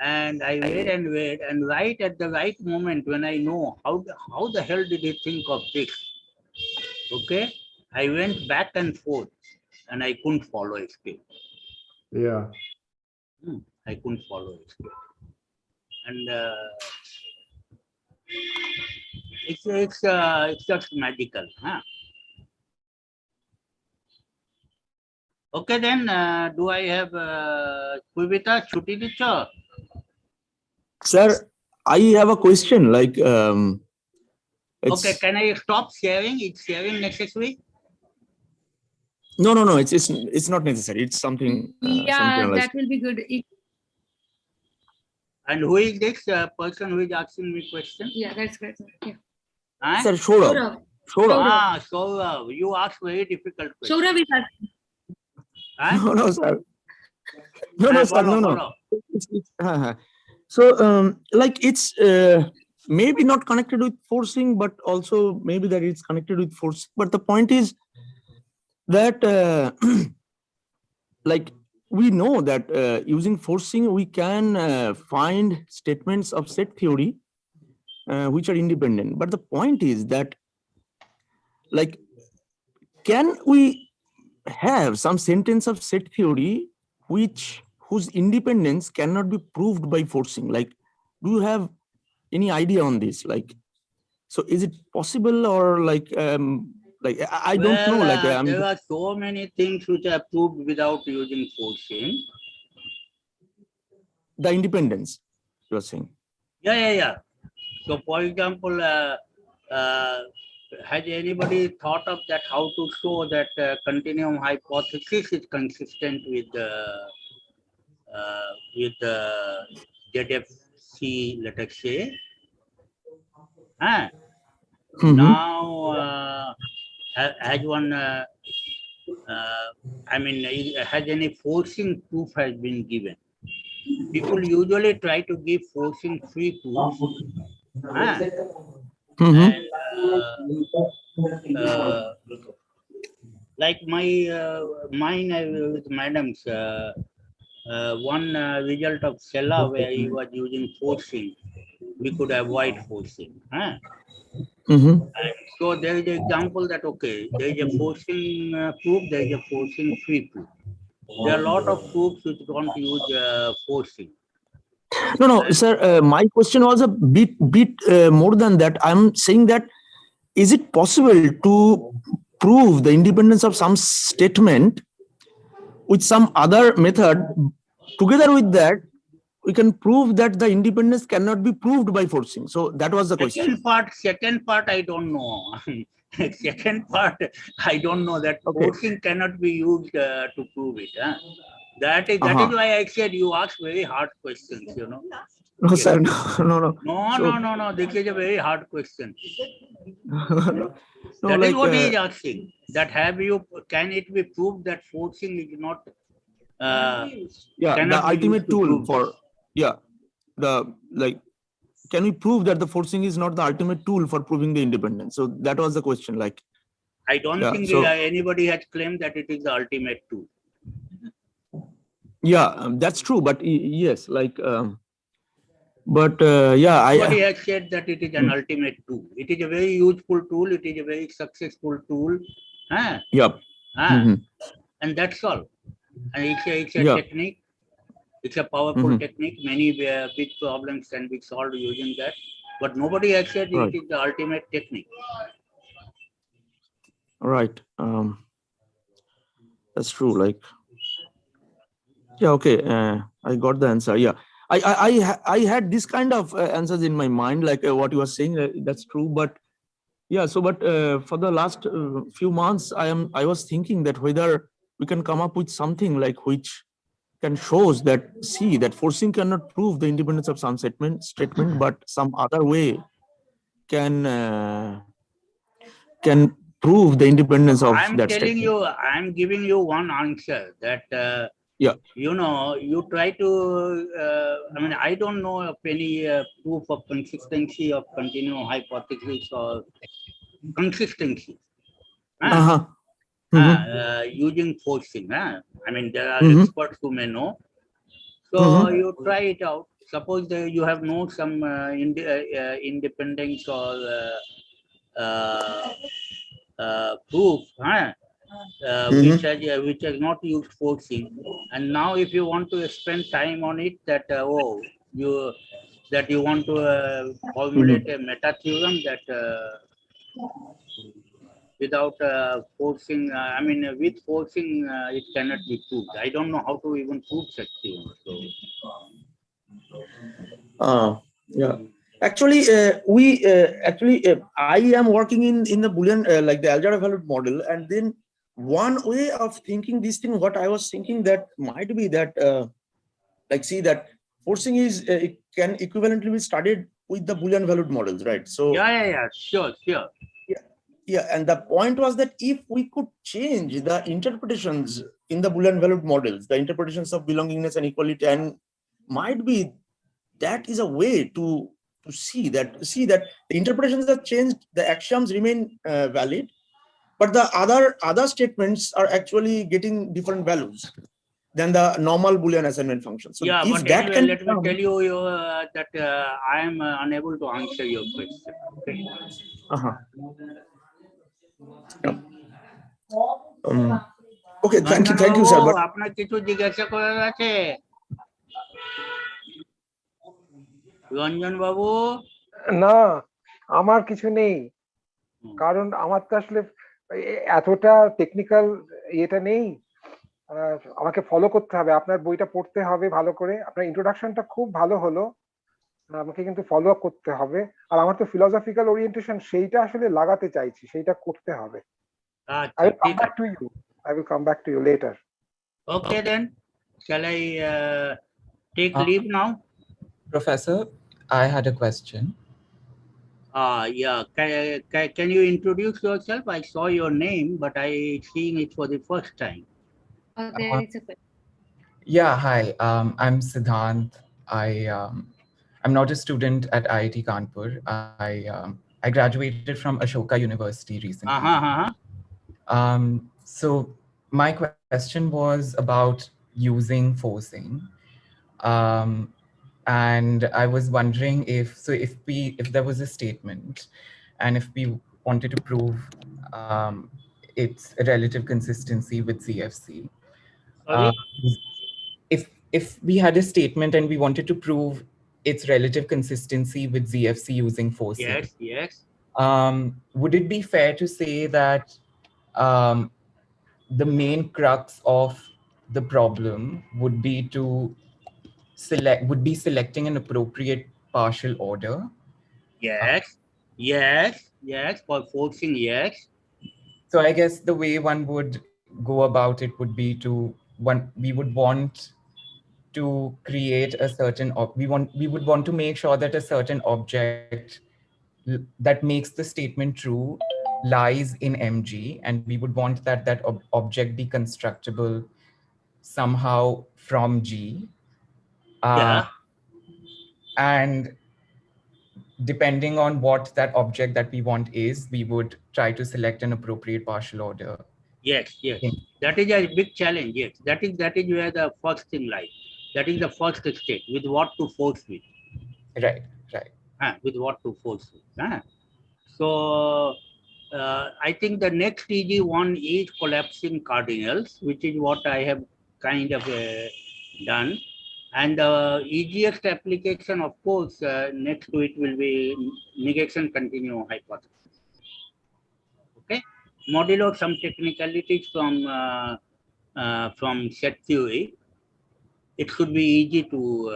And I read, and right at the right moment when I know how the hell did he think of this? Okay, I went back and forth, and I couldn't follow his case. Yeah. I couldn't follow his case, and it's just magical, huh? Okay, then do I have Kuvita Chuti Dicha? Sir, I have a question. Like, Okay, can I stop sharing? Is sharing necessary? No. It's not necessary. It's something. Yeah, that will be good. And who is this person who is asking me question? Yeah, that's great. Yeah. Huh? Sir, Saurabh. Saurabh, you ask very difficult question. Saurabh is asking. Huh? No, sir. No, sir. No. Follow. So, like, it's maybe not connected with forcing, but also maybe that it's connected with forcing. But the point is that, like, we know that using forcing, we can find statements of set theory which are independent. But the point is that, like, can we have some sentence of set theory whose independence cannot be proved by forcing? Like, do you have any idea on this? Like, so is it possible, or like I don't know. Like, there are so many things which are proved without using forcing. The independence, you're saying? Yeah. So, for example, has anybody thought of that? How to show that continuum hypothesis is consistent with ZFC, let us say? Now, has one, has any forcing proof has been given? People usually try to give forcing free proofs. And, like mine with madams, one result of Sella where he was using forcing, we could avoid forcing. And so there is an example that, okay, there is a forcing proof, there is a forcing free proof. There are a lot of proofs which don't use forcing. No, sir. My question was a bit more than that. I'm saying that, is it possible to prove the independence of some statement with some other method? Together with that, we can prove that the independence cannot be proved by forcing. So that was the question. Second part, I don't know. Second part, I don't know that forcing cannot be used to prove it. That is why I said you ask very hard questions, you know. No, sir. No. This is a very hard question. No, That like, is what he is asking. That can it be proved that forcing is not the ultimate tool for can we prove that the forcing is not the ultimate tool for proving the independence? So that was the question. Like, I don't think anybody has claimed that it is the ultimate tool. Yeah, that's true. But yes, like, Nobody has said that it is an ultimate tool. It is a very useful tool. It is a very successful tool. Yep. And that's all. And it's a technique. It's a powerful technique. Many big problems can be solved using that. But nobody has said it is the ultimate technique. Right. That's true. Like, yeah, okay. I got the answer. Yeah. I had this kind of answers in my mind, like what you are saying. That's true. But yeah, so but for the last few months, I was thinking that whether we can come up with something like which can shows that that forcing cannot prove the independence of some statement, but some other way can can prove the independence of I'm that telling statement. you, I'm giving you one answer that, Yeah. you know, you try to, I mean, I don't know of any proof of consistency of continuum hypothesis or consistency Uh-huh. Mm-hmm. using forcing. I mean, there are Mm-hmm. experts who may know. So Mm-hmm. you try it out. Suppose that you have no some independence or proof, Mm-hmm. which has not used forcing, and now if you want to spend time on it, that you that you want to formulate Mm-hmm. a meta theorem that without forcing, I mean with forcing, it cannot be proved. I don't know how to even prove such theorem. So Yeah. Actually, I am working in the Boolean like the algebra valued model, and then one way of thinking this thing, what I was thinking that might be that like see that forcing is it can equivalently be studied with the Boolean valued models, right? So yeah, sure. yeah, yeah, and the point was that if we could change the interpretations in the Boolean valued models, the interpretations of belongingness and equality, and might be that is a way to see that the interpretations are changed, the axioms remain valid, but the other statements are actually getting different values than the normal Boolean assignment function. So Yeah, if but that anyway, can let me become, tell you that I am unable to answer your question. Okay. uh-huh. Okay, Ranjan thank you, Babu, sir. But আপনার কিছু জিজ্ঞাসা করার আছে? রঞ্জন বাবু, না, আমার কিছু নেই, কারণ আমার তো আসলে এতটা টেকনিক্যাল ইয়েটা নেই। আমাকে ফলো করতে হবে, আপনার বইটা পড়তে হবে ভালো করে। আপনার ইন্ট্রোডাকশনটা খুব ভালো হলো, আমাকে কিন্তু ফলো আপ করতে হবে। আর আমার তো ফিলোসফিক্যাল ওরিয়েন্টেশন সেইটা আসলে লাগাতে চাইছি, সেইটা করতে হবে। আচ্ছা, I will come ঠিক back আছে। to you. I will come back to you later. Okay then, shall I take leave now? Professor, I had a question. Yeah, can you introduce yourself? I saw your name, but I seeing it for the first time. Oh, there is a question. Yeah, hi. I'm Siddhant. I'm not a student at IIT Kanpur. I graduated from Ashoka University recently. So my question was about using forcing, and I was wondering if there was a statement, and if we wanted to prove its relative consistency with CFC. Sorry? If we had a statement and we wanted to prove its relative consistency with ZFC using forcing, Yes. would it be fair to say that the main crux of the problem would be selecting an appropriate partial order? Yes, for forcing, yes. So I guess the way one would go about it would be we would want to create a certain we would want to make sure that a certain object that makes the statement true lies in MG, and we would want that object be constructible somehow from G. Yeah. And depending on what that object that we want is, we would try to select an appropriate partial order. Yes. That is a big challenge. Yes, that is where the first thing lies. That is the first state, with what to force with. Right. With what to force with. So I think the next easy one is collapsing cardinals, which is what I have kind of done. And the easiest application, of course, next to it will be negation continuum hypothesis. Okay. modulo some technicalities from set theory, it should be easy to,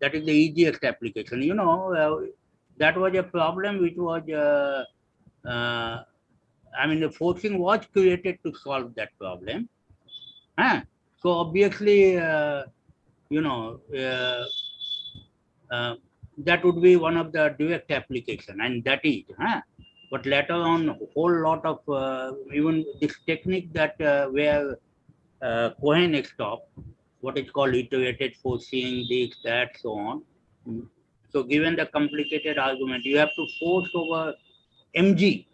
that is the easiest application. You know, that was a problem which was, I mean, the forcing was created to solve that problem. So obviously, you know, that would be one of the direct application, and that is, but later on, a whole lot of even this technique that where Cohen stopped, what is called iterated forcing, this, that, so on. So given the complicated argument, you have to force over mg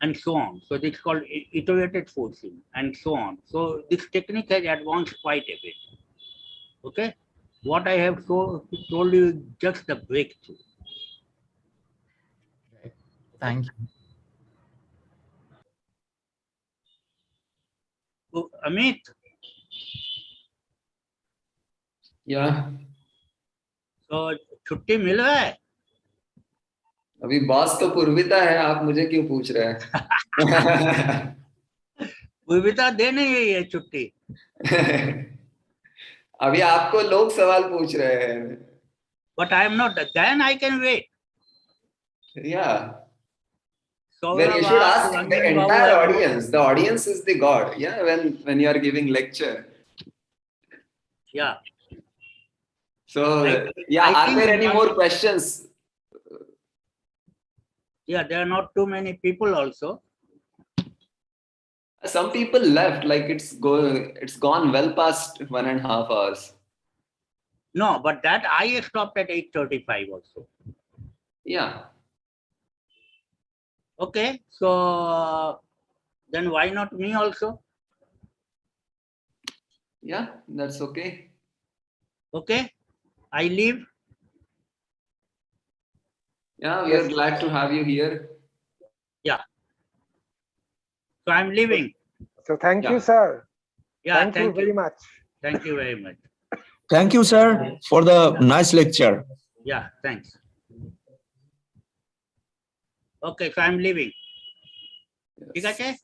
and so on. So this is called iterated forcing and so on. So this technique has advanced quite a bit. Okay, what I have told you is just the breakthrough. Right. Thank you. So, Amit, या so छुट्टी मिल रहा है? अभी boss तो पूर्विता है, आप मुझे क्यों पूछ रहे हैं? पूर्विता दे नहीं रही है छुट्टी. अभी आपको लोग सवाल पूछ रहे हैं. But I am not. Then I can wait. Yeah. So Then you should ask the entire audience. The audience is the God. Yeah. When you are giving lecture. Yeah. So yeah, are there any more questions? Yeah, there are not too many people also. Some people left, like it's gone well past 1.5 hours. No, but that I stopped at 8:35 also. Yeah. Okay, so then why not me also? Yeah, that's okay. Okay, I leave. Yeah, we are glad to have you here. Yeah. So I'm leaving. So thank Yeah. you, sir. Yeah, Thank you very much. Thank you very much. Thank you, sir, for the nice lecture. Yeah, thanks. Okay, so I'm leaving. Yes. ठीक है?